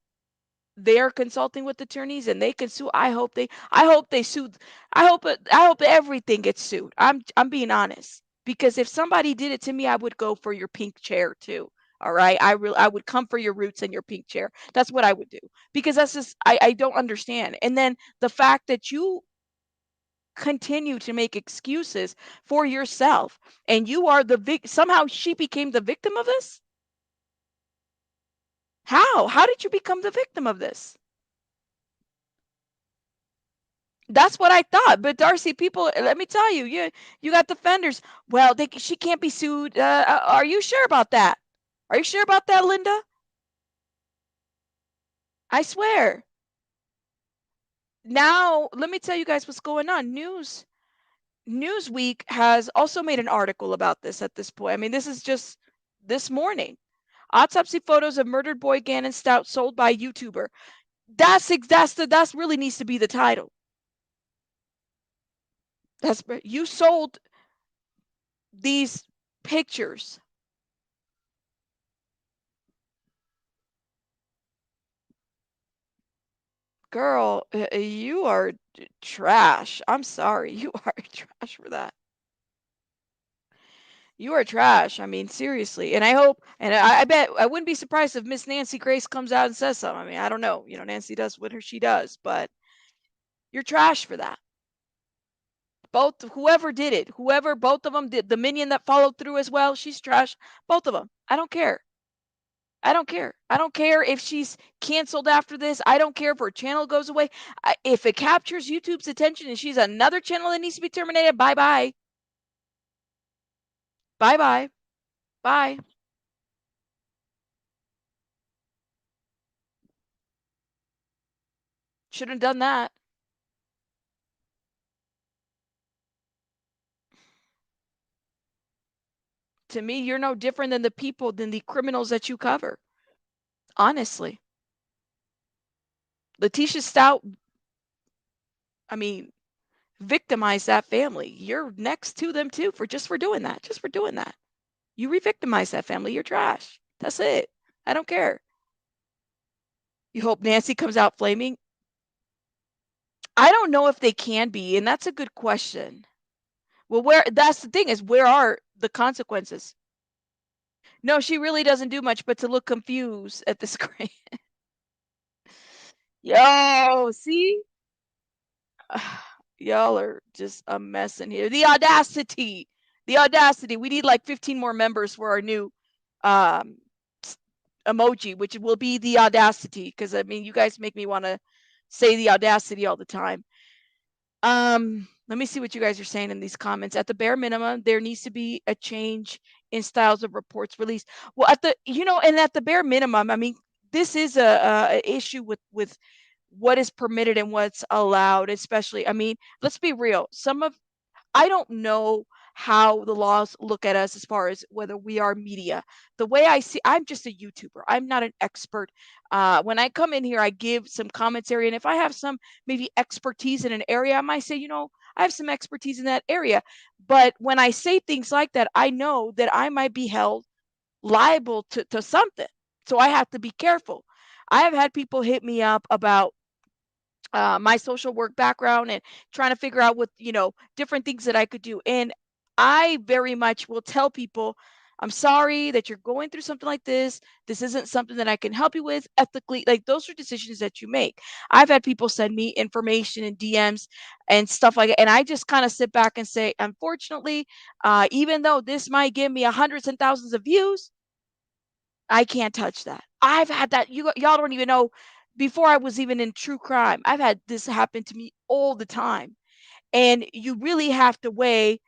they're consulting with attorneys and they can sue, I hope they sue. I hope everything gets sued. I'm being honest, because if somebody did it to me, I would go for your pink chair too. All right. I would come for your roots and your pink chair. That's what I would do, because that's just, I don't understand. And then the fact that you continue to make excuses for yourself, and you are somehow she became the victim of this. How did you become the victim of this? That's what I thought. But Darcy, people, let me tell you, you got defenders. Well, she can't be sued. Are you sure about that? Are you sure about that, Linda? I swear. Now, let me tell you guys what's going on. Newsweek has also made an article about this at this point. I mean, this is just this morning. Autopsy photos of murdered boy Gannon Stauch sold by YouTuber. That's really needs to be the title. You sold these pictures. Girl, you are trash. I'm sorry. You are trash for that. You are trash. I mean, seriously. And I hope, and I bet, I wouldn't be surprised if Miss Nancy Grace comes out and says something. I mean, I don't know. Nancy does what she does, but you're trash for that. Whoever did it, both of them did. The minion that followed through as well, she's trash. Both of them. I don't care. I don't care. I don't care if she's canceled after this. I don't care if her channel goes away. If it captures YouTube's attention and she's another channel that needs to be terminated, bye-bye. Bye-bye. Bye. Shouldn't have done that. To me, you're no different than the criminals that you cover. Honestly. Letitia Stout, I mean, victimized that family. You're next to them too for doing that. Just for doing that. You re-victimize that family. You're trash. That's it. I don't care. You hope Nancy comes out flaming? I don't know if they can be, and that's a good question. Well, that's the thing, is where are the consequences? No, she really doesn't do much but to look confused at the screen. Yo, see? Y'all are just a mess in here. The audacity. We need like 15 more members for our new emoji, which will be the audacity, because I mean, you guys make me want to say the audacity all the time. Let me see what you guys are saying in these comments. At the bare minimum, there needs to be a change in styles of reports released. Well, at the bare minimum, I mean, this is a issue with what is permitted and what's allowed, especially. I mean, let's be real. I don't know how the laws look at us as far as whether we are media. The way I see, I'm just a YouTuber. I'm not an expert. When I come in here, I give some commentary, and if I have some maybe expertise in an area, I might say, I have some expertise in that area. But when I say things like that, I know that I might be held liable to something. So I have to be careful. I have had people hit me up about my social work background and trying to figure out what, different things that I could do. And I very much will tell people, I'm sorry that you're going through something like this. This isn't something that I can help you with ethically. Like, those are decisions that you make. I've had people send me information and DMs and stuff like that. And I just kind of sit back and say, unfortunately, even though this might give me hundreds and thousands of views, I can't touch that. I've had that. Y'all don't even know. Before I was even in true crime, I've had this happen to me all the time. And you really have to weigh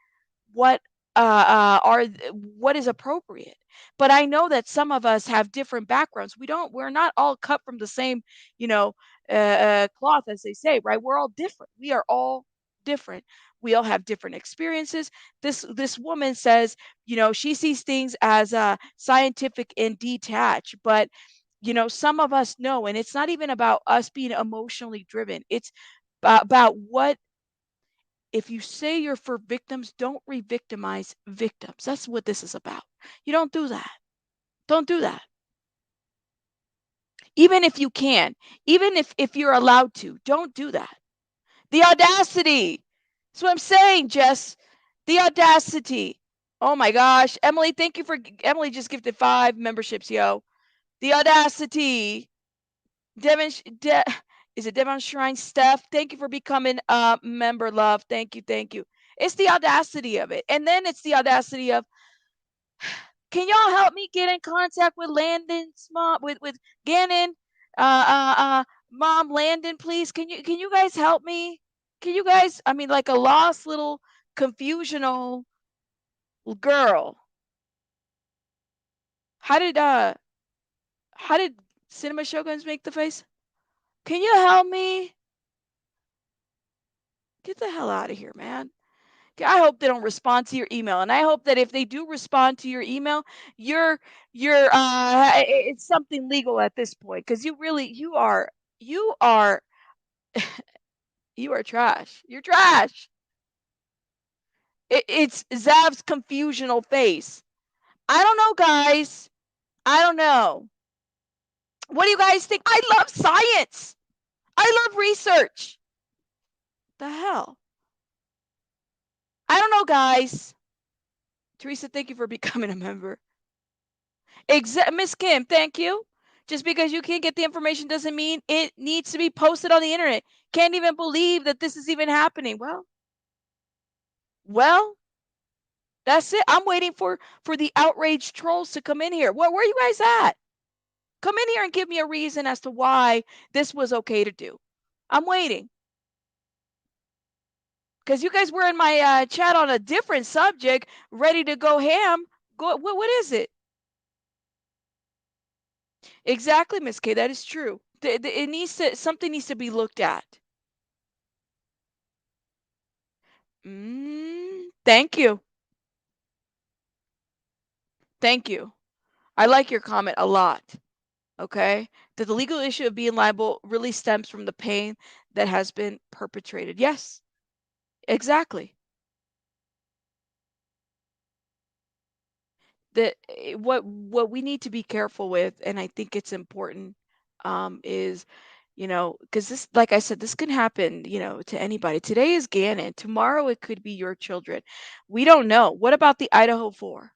what what is appropriate. But I know that some of us have different backgrounds. We're not all cut from the same, cloth, as they say, right? We're all different. We are all different. We all have different experiences. This woman says, she sees things as scientific and detached, but some of us know, and it's not even about us being emotionally driven. It's about what, if you say you're for victims, don't re-victimize victims. That's what this is about. You don't do that. Don't do that. Even if you can, even if you're allowed to, don't do that. The audacity. That's what I'm saying, Jess. The audacity. Oh my gosh. Emily just gifted 5 memberships, yo. The audacity. Is it Devon Shrine Steph? Thank you for becoming a member, love. Thank you, thank you. It's the audacity of it. And then it's the audacity of, can y'all help me get in contact with Landon's mom, with Gannon? Mom, Landon, please. Can you guys help me? Can you guys, I mean, like a lost little confusional girl. How did Cinema Shoguns make the face? Can you help me? Get the hell out of here, man. I hope they don't respond to your email, and I hope that if they do respond to your email, you're it's something legal at this point, because you are you are trash. You're trash. It's Zav's confusional face. I don't know, guys. I don't know. What do you guys think? I love science. I love research. The hell? I don't know, guys. Teresa, thank you for becoming a member. Miss Kim, thank you. Just because you can't get the information doesn't mean it needs to be posted on the internet. Can't even believe that this is even happening. Well, that's it. I'm waiting for the outraged trolls to come in here. Where are you guys at? Come in here and give me a reason as to why this was okay to do. I'm waiting. Because you guys were in my chat on a different subject, ready to go ham. What is it? Exactly, Miss K. That is true. Something needs to be looked at. Thank you. Thank you. I like your comment a lot. Okay? That the legal issue of being liable really stems from the pain that has been perpetrated. Yes, exactly. What we need to be careful with, and I think it's important, is, because this, like I said, this can happen, to anybody. Today is Gannon. Tomorrow it could be your children. We don't know. What about the Idaho 4?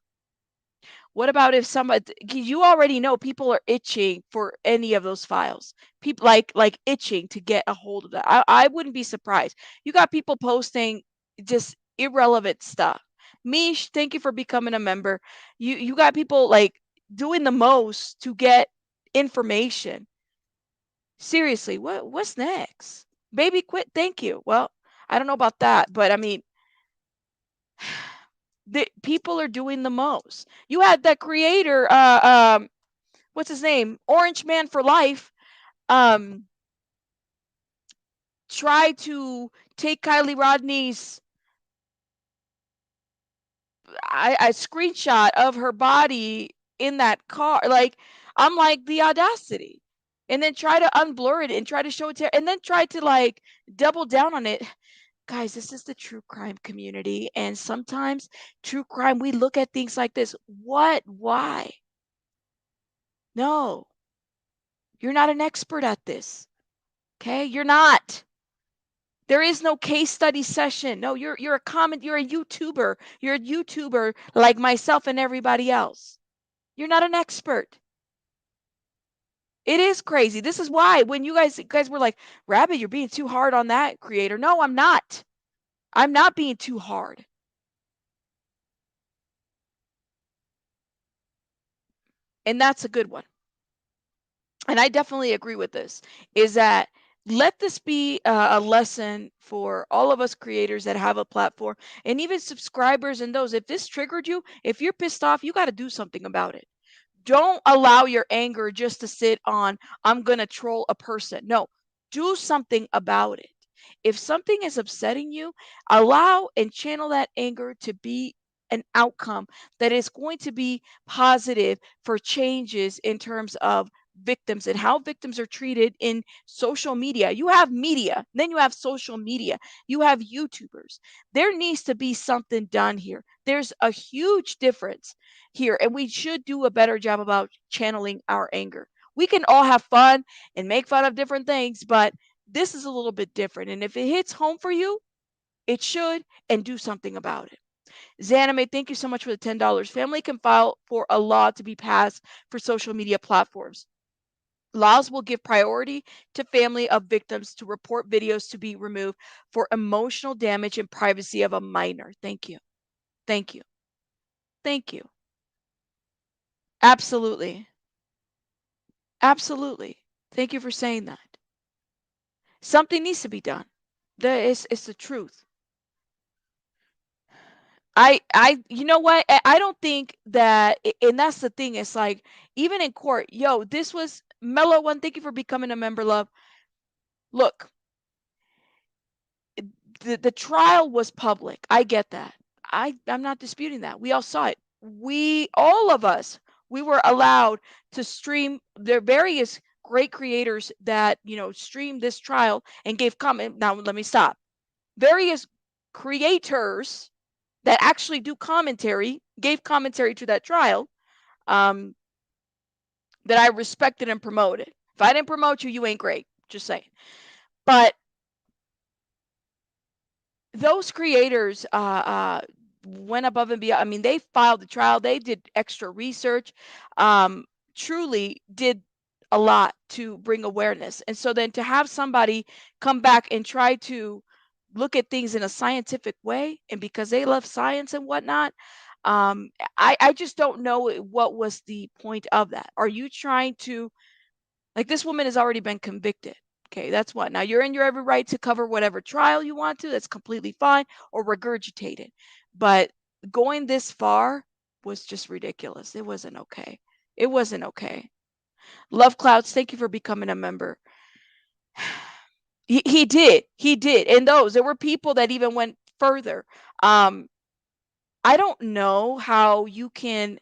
What about if somebody, you already know people are itching for any of those files. People like itching to get a hold of that. I wouldn't be surprised. You got people posting just irrelevant stuff. Mish, thank you for becoming a member. You got people like doing the most to get information. Seriously, what's next? Baby quit, thank you. Well, I don't know about that, but I mean, the people are doing the most. You had that creator, what's his name? Orange Man for Life, try to take Kylie Rodney's I screenshot of her body in that car. Like, I'm like, the audacity. And then try to unblur it and try to show it to her, and then try to like double down on it. Guys, this is the true crime community. And sometimes true crime, we look at things like this. What? Why? No, you're not an expert at this. Okay? You're not. There is no case study session. No, you're a YouTuber. You're a YouTuber like myself and everybody else. You're not an expert. It is crazy. This is why when you guys were like, Rabbit, you're being too hard on that creator. No, I'm not. I'm not being too hard. And that's a good one. And I definitely agree with this, is that let this be a lesson for all of us creators that have a platform, and even subscribers and those. If this triggered you, if you're pissed off, you got to do something about it. Don't allow your anger just to sit on, I'm going to troll a person. No, do something about it. If something is upsetting you, allow and channel that anger to be an outcome that is going to be positive for changes in terms of victims and how victims are treated in social media. You have media, then you have social media, you have YouTubers. There needs to be something done here. There's a huge difference here, and we should do a better job about channeling our anger. We can all have fun and make fun of different things, but this is a little bit different. And if it hits home for you, it should, and do something about it. Zanime, thank you so much for the $10. Family can file for a law to be passed for social media platforms. Laws will give priority to family of victims to report videos to be removed for emotional damage and privacy of a minor. Thank you. Thank you. Thank you. Absolutely. Absolutely. Thank you for saying that. Something needs to be done. It's the truth. You know what? I don't think that, and that's the thing. It's like, even in court, yo, this was Mellow One. Thank you for becoming a member, love. Look, the trial was public. I get that. I'm not disputing that. We all saw it. All of us, we were allowed to stream. There are various great creators that, streamed this trial and gave comment. Now, let me stop. Various creators that actually do commentary gave commentary to that trial, that I respected and promoted. If I didn't promote you, you ain't great. Just saying. But those creators went above and beyond. I mean, they filed the trial, they did extra research, truly did a lot to bring awareness. And so then to have somebody come back and try to look at things in a scientific way, and because they love science and whatnot, I just don't know what was the point of that. Are you trying to, like, this woman has already been convicted? Okay, that's what. Now you're in your every right to cover whatever trial you want to. That's completely fine, or regurgitate it. But going this far was just ridiculous. It wasn't okay. It wasn't okay. Love Clouds, thank you for becoming a member. He did. He did. And there were people that even went further. I don't know how you can,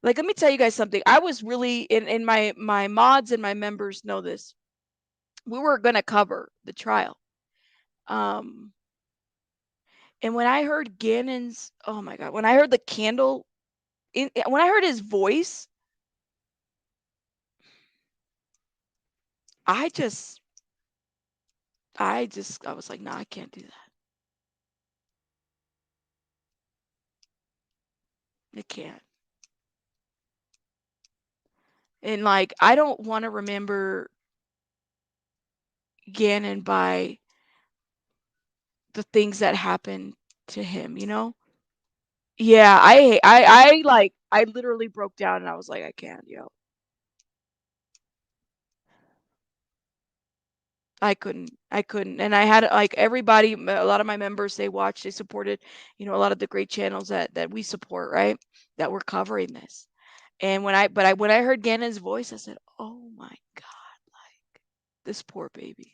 like, let me tell you guys something. I was really in my mods and my members know this. We were going to cover the trial. And when I heard Gannon's, oh my God, when I heard the candle, when I heard his voice, I was like, nah, I can't do that. I can't. And like, I don't want to remember Gannon by the things that happened to him, Yeah, I literally broke down and I was like, I can't, yo. I couldn't. And I had, like, everybody, a lot of my members, they watched, they supported, a lot of the great channels that we support, right? That were covering this. And when I heard Gannon's voice, I said, oh my God, like, this poor baby.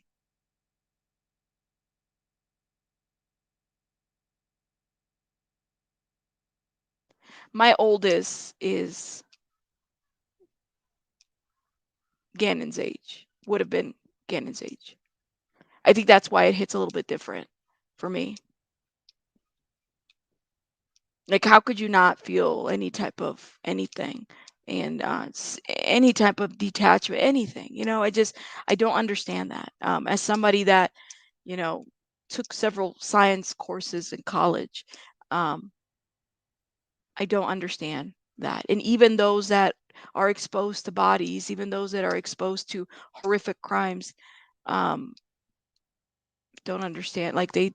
My oldest is Gannon's age, would have been Gannon's age. I think that's why it hits a little bit different for me. Like, how could you not feel any type of anything and any type of detachment, anything? I don't understand that. As somebody that, took several science courses in college, I don't understand that. And even those that are exposed to bodies, even those that are exposed to horrific crimes, um, don't understand. Like they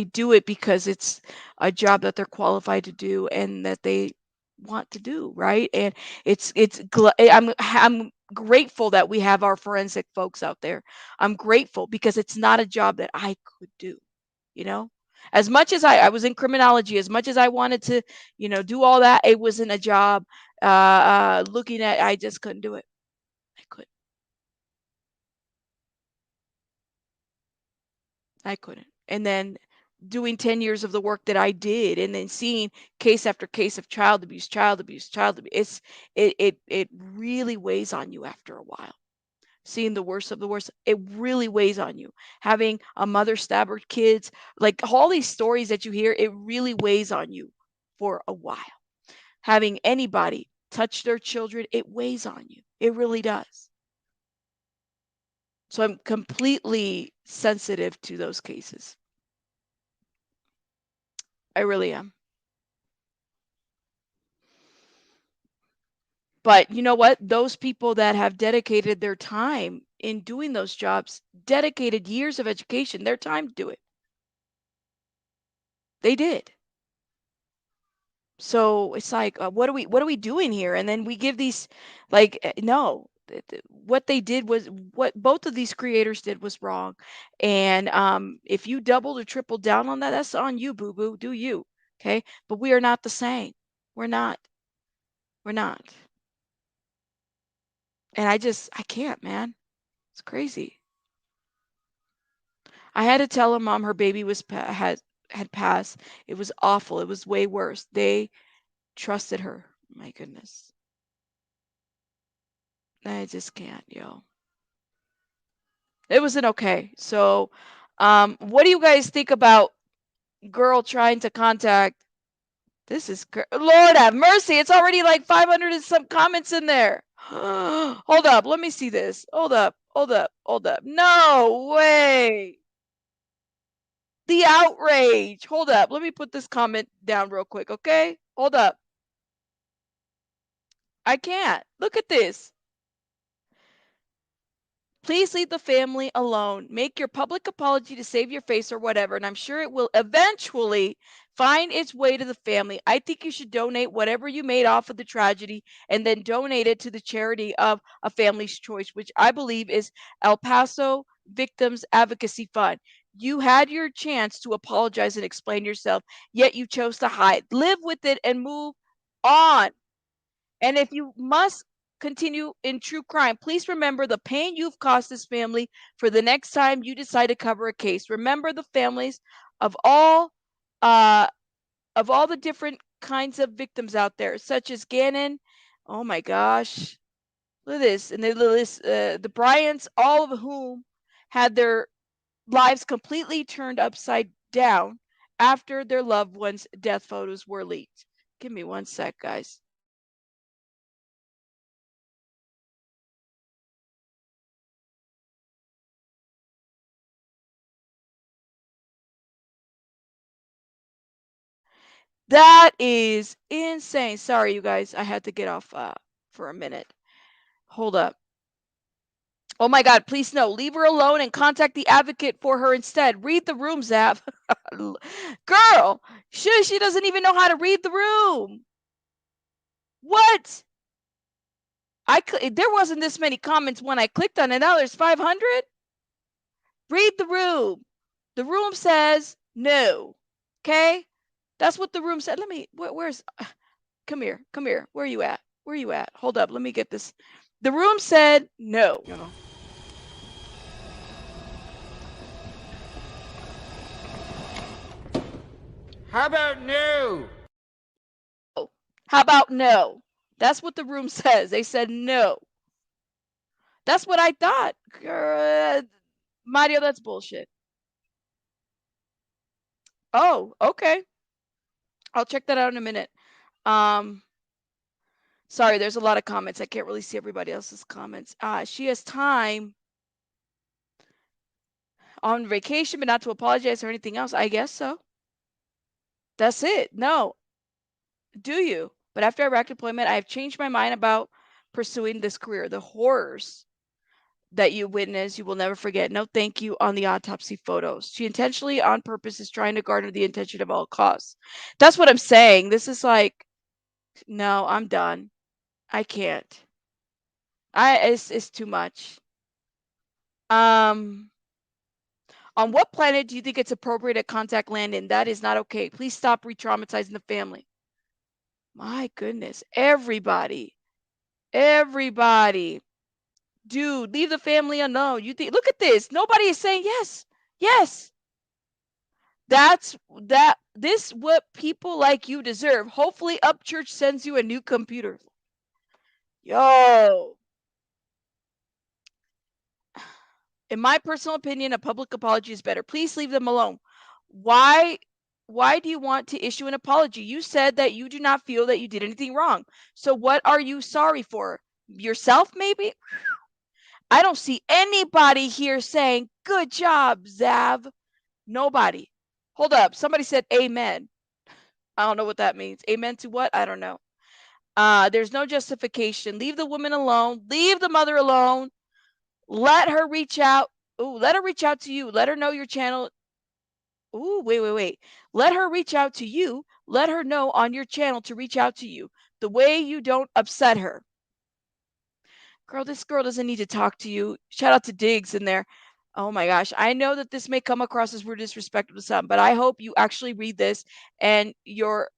do it because it's a job that they're qualified to do and that they want to do, right? And I'm grateful that we have our forensic folks out there. I'm grateful because it's not a job that I could do, you know? As much as I was in criminology, as much as I wanted to, do all that, it wasn't a job looking at, I just couldn't do it. I couldn't. I couldn't. And then doing 10 years of the work that I did and then seeing case after case of child abuse, it really weighs on you after a while. Seeing the worst of the worst, it really weighs on you. Having a mother stab her kids, like all these stories that you hear, it really weighs on you for a while. Having anybody touch their children, it weighs on you. It really does. So I'm completely sensitive to those cases. I really am. But you know what? Those people that have dedicated their time in doing those jobs, dedicated years of education, their time to do it. They did. So it's like, what are we doing here? And then we give these, like, no, what they did was what both of these creators did was wrong. And if you doubled or tripled down on that, that's on you, boo boo. Do you? Okay. But we are not the same. We're not. We're not. And I can't, man. It's crazy. I had to tell her mom her baby had passed. It was awful. It was way worse. They trusted her. My goodness. I just can't, yo. It wasn't okay. So, what do you guys think about girl trying to contact? This is Lord have mercy. It's already like 500 and some comments in there. Hold up. Let me see this. Hold up. Hold up. Hold up. No way. The outrage. Hold up. Let me put this comment down real quick, okay? Hold up. I can't. Look at this. Please leave the family alone. Make your public apology to save your face or whatever, and I'm sure it will eventually find its way to the family. I think you should donate whatever you made off of the tragedy and then donate it to the charity of A Family's Choice, which I believe is El Paso Victims Advocacy Fund. You had your chance to apologize and explain yourself, yet you chose to hide. Live with it and move on. And if you must continue in true crime, please remember the pain you've caused this family for the next time you decide to cover a case. Remember the families of all the different kinds of victims out there, such as Gannon. Oh my gosh. Look at this. And the Bryants, all of whom had their lives completely turned upside down after their loved ones' death photos were leaked. Give me one sec, guys. That is insane. Sorry, you guys. I had to get off for a minute. Hold up. Oh my God, please no. Leave her alone and contact the advocate for her instead. Read the room, Zap. Girl, she doesn't even know how to read the room. What? There wasn't this many comments when I clicked on it. Now there's 500. Read the room. The room says no. Okay? That's what the room said. Let me, where's, come here. Where are you at? Hold up. Let me get this. The room said no. How about no? How about no? That's what the room says. They said no. That's what I thought. Mario, that's bullshit. Oh, okay. I'll check that out in a minute. Sorry, there's a lot of comments. I can't really see everybody else's comments. She has time on vacation, but not to apologize or anything else. I guess so. That's it. No. Do you? But after Iraq deployment, I have changed my mind about pursuing this career. The horrors that you witness, you will never forget. No thank you on the autopsy photos. She intentionally, on purpose, is trying to garner the attention of all costs. That's what I'm saying. This is like, no, I'm done. I can't. It's too much. On what planet do you think it's appropriate to contact Landon? That is not okay. Please stop re-traumatizing the family. My goodness. Everybody. Dude, leave the family alone. You think, look at this. Nobody is saying yes. Yes. This what people like you deserve. Hopefully Upchurch sends you a new computer. Yo. In my personal opinion, a public apology is better. Please leave them alone. Why do you want to issue an apology? You said that you do not feel that you did anything wrong. So what are you sorry for? Yourself, maybe? I don't see anybody here saying, good job, Zav. Nobody. Hold up. Somebody said amen. I don't know what that means. Amen to what? I don't know. There's no justification. Leave the woman alone. Leave the mother alone. Let her reach out. Ooh, let her reach out to you. Let her know your channel. Ooh, wait. Let her reach out to you. Let her know on your channel to reach out to you. The way you don't upset her. Girl, this girl doesn't need to talk to you. Shout out to Diggs in there. Oh my gosh. I know that this may come across as rude, disrespectful to some, but I hope you actually read this and your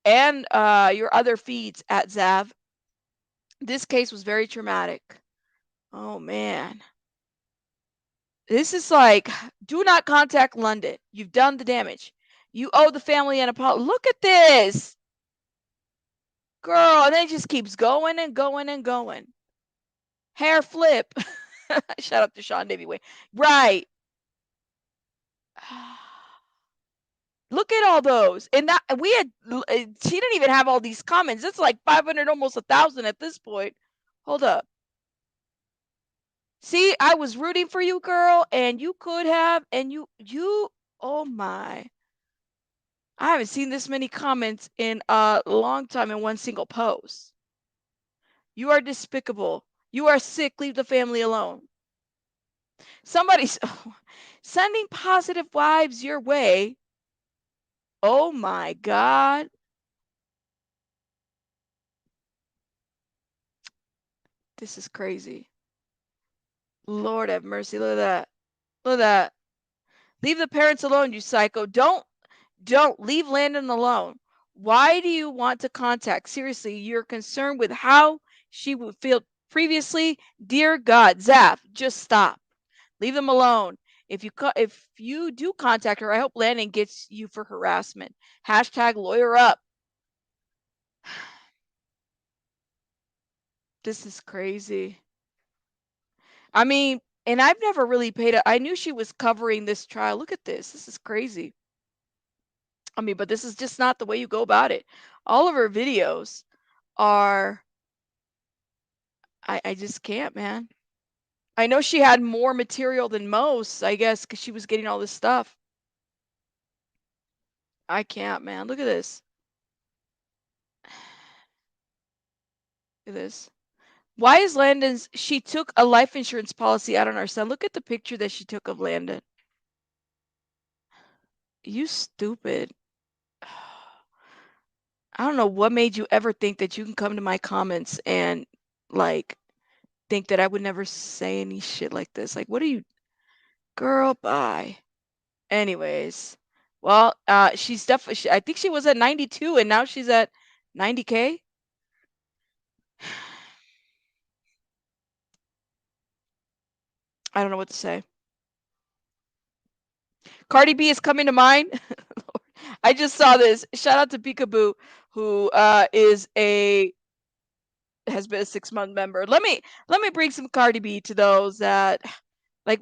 other feeds at Zav. This case was very traumatic. Oh man. This is like, do not contact London. You've done the damage. You owe the family an apology. Look at this. Girl, and then it just keeps going and going and going. Hair flip. Shout out to Sean Davy Way. Right. Look at all those. And that she didn't even have all these comments. It's like 500, almost 1,000 at this point. Hold up. See, I was rooting for you, girl, and you could have, and you, oh my. I haven't seen this many comments in a long time in one single post. You are despicable. You are sick. Leave the family alone. Somebody's sending positive vibes your way. Oh my God. This is crazy. Lord have mercy. Look at that. Look at that. Leave the parents alone, you psycho. Don't leave Landon alone. Why do you want to contact? Seriously, you're concerned with how she would feel previously? Dear God, Zaf, just stop. Leave them alone. If you do contact her, I hope Landon gets you for harassment. Hashtag lawyer up. This is crazy. I mean, and I've never really I knew she was covering this trial. Look at this. This is crazy. I mean, but this is just not the way you go about it. All of her videos are, I just can't, man. I know she had more material than most, I guess, because she was getting all this stuff. I can't, man. Look at this. Look at this. Why is Landon's, she took a life insurance policy out on our son. Look at the picture that she took of Landon. You stupid. I don't know what made you ever think that you can come to my comments and like think that I would never say any shit like this. Like, what are you, girl? Bye. Anyways, well, she's definitely. I think she was at 92, and now she's at 90K. I don't know what to say. Cardi B is coming to mind. I just saw this. Shout out to Peekaboo. who has been a 6-month member. Let me bring some Cardi B to those that like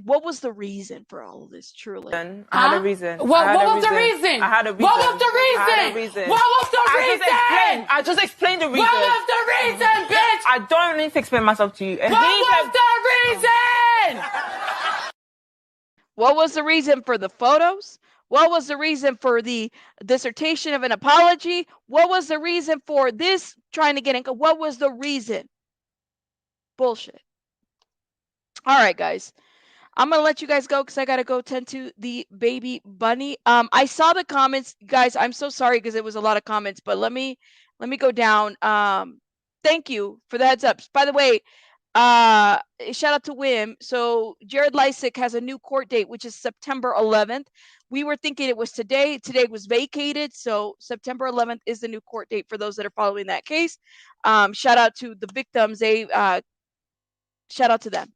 what was the reason for all of this? Truly, I had a reason. What was the reason? I had a reason. What was the reason? I had a reason. What was the reason? I just explained the reason. What was the reason, bitch? I don't need to explain myself to you. What was the reason? what was the reason for the photos? What was the reason for the dissertation of an apology? What was the reason for this trying to get in? What was the reason? Bullshit. All right, guys. I'm gonna let you guys go because I gotta go tend to the baby bunny. I saw the comments, guys. I'm so sorry because it was a lot of comments, but let me go down. Thank you for the heads up. By the way, shout out to Wim. So Jared Lysick has a new court date, which is September 11th. We were thinking it was today. Today was vacated, so September 11th is the new court date for those that are following that case. Shout out to the victims. Shout out to them.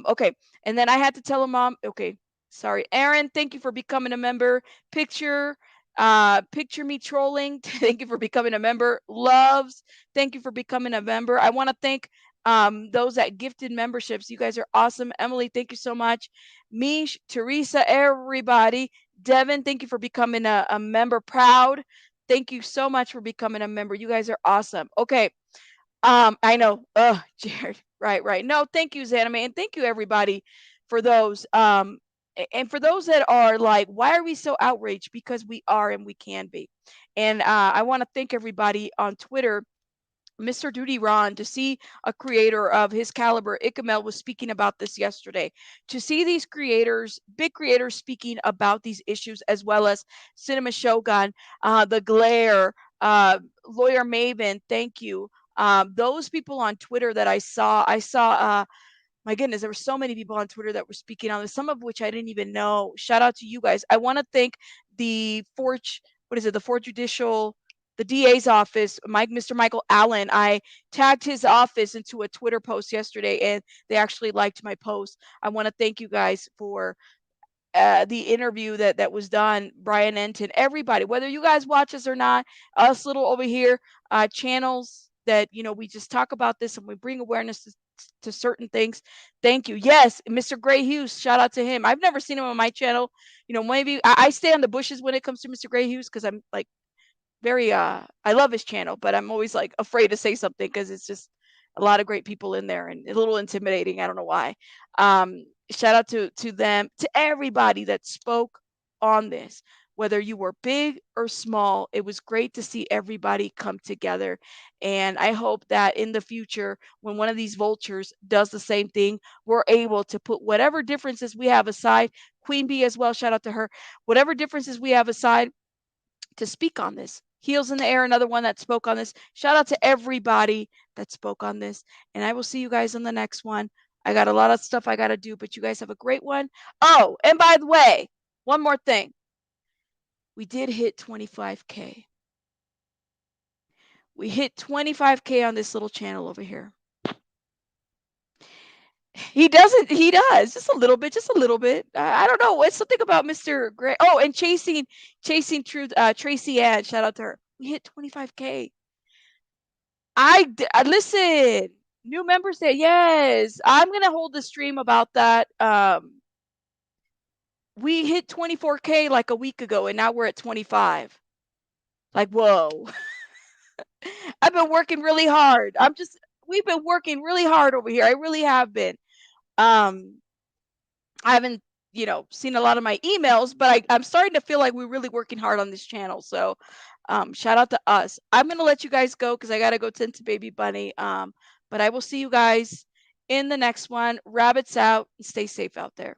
Okay. And then I had to tell him, Mom, okay, sorry. Aaron, thank you for becoming a member. Picture me trolling. Thank you for becoming a member. Loves, thank you for becoming a member. I want to thank those that gifted memberships. You guys are awesome. Emily, thank you so much. Mish, Teresa, everybody. Devin, thank you for becoming a member. Proud, thank you so much for becoming a member. You guys are awesome. Okay. I know. Jared. Right. No, thank you, Zanime, and thank you everybody for those. And for those that are like, why are we so outraged? Because we are and we can be. And I want to thank everybody on Twitter. Mr. Duty Ron, to see a creator of his caliber, Ikamel was speaking about this yesterday. To see these creators, big creators, speaking about these issues, as well as Cinema Shogun, The Glare, Lawyer Maven, thank you. Those people on Twitter that I saw, my goodness, there were so many people on Twitter that were speaking on this, some of which I didn't even know. Shout out to you guys. I want to thank the Fort Judicial, the DA's office, Mr. Michael Allen. I tagged his office into a Twitter post yesterday, and they actually liked my post. I want to thank you guys for the interview that was done. Brian Entin, everybody, whether you guys watch us or not, us little over here channels that we just talk about this and we bring awareness to certain things. Thank you. Yes, Mr. Gray Hughes, shout out to him. I've never seen him on my channel. Maybe I stay on the bushes when it comes to Mr. Gray Hughes because I'm like very I love his channel, but I'm always like afraid to say something because it's just a lot of great people in there and a little intimidating. I don't know why. Shout out to them, to everybody that spoke on this, whether you were big or small. It was great to see everybody come together. And I hope that in the future, when one of these vultures does the same thing, we're able to put whatever differences we have aside. Queen Bee as well, shout out to her. Whatever differences we have aside, to speak on this. Heels in the Air, another one that spoke on this. Shout out to everybody that spoke on this. And I will see you guys on the next one. I got a lot of stuff I got to do, but you guys have a great one. Oh, and by the way, one more thing. We did hit 25K. We hit 25K on this little channel over here. He does. Just a little bit. I don't know. It's something about Mr. Gray. Oh, and chasing truth. Tracy Ann, shout out to her. We hit 25K. I listen. New members there. Yes, I'm gonna hold the stream about that. We hit 24K like a week ago, and now we're at 25. Like, whoa. I've been working really hard. We've been working really hard over here. I really have been. I haven't, seen a lot of my emails, but I'm starting to feel like we're really working hard on this channel. So, shout out to us. I'm going to let you guys go because I got to go tend to baby bunny. But I will see you guys in the next one. Rabbits out and stay safe out there.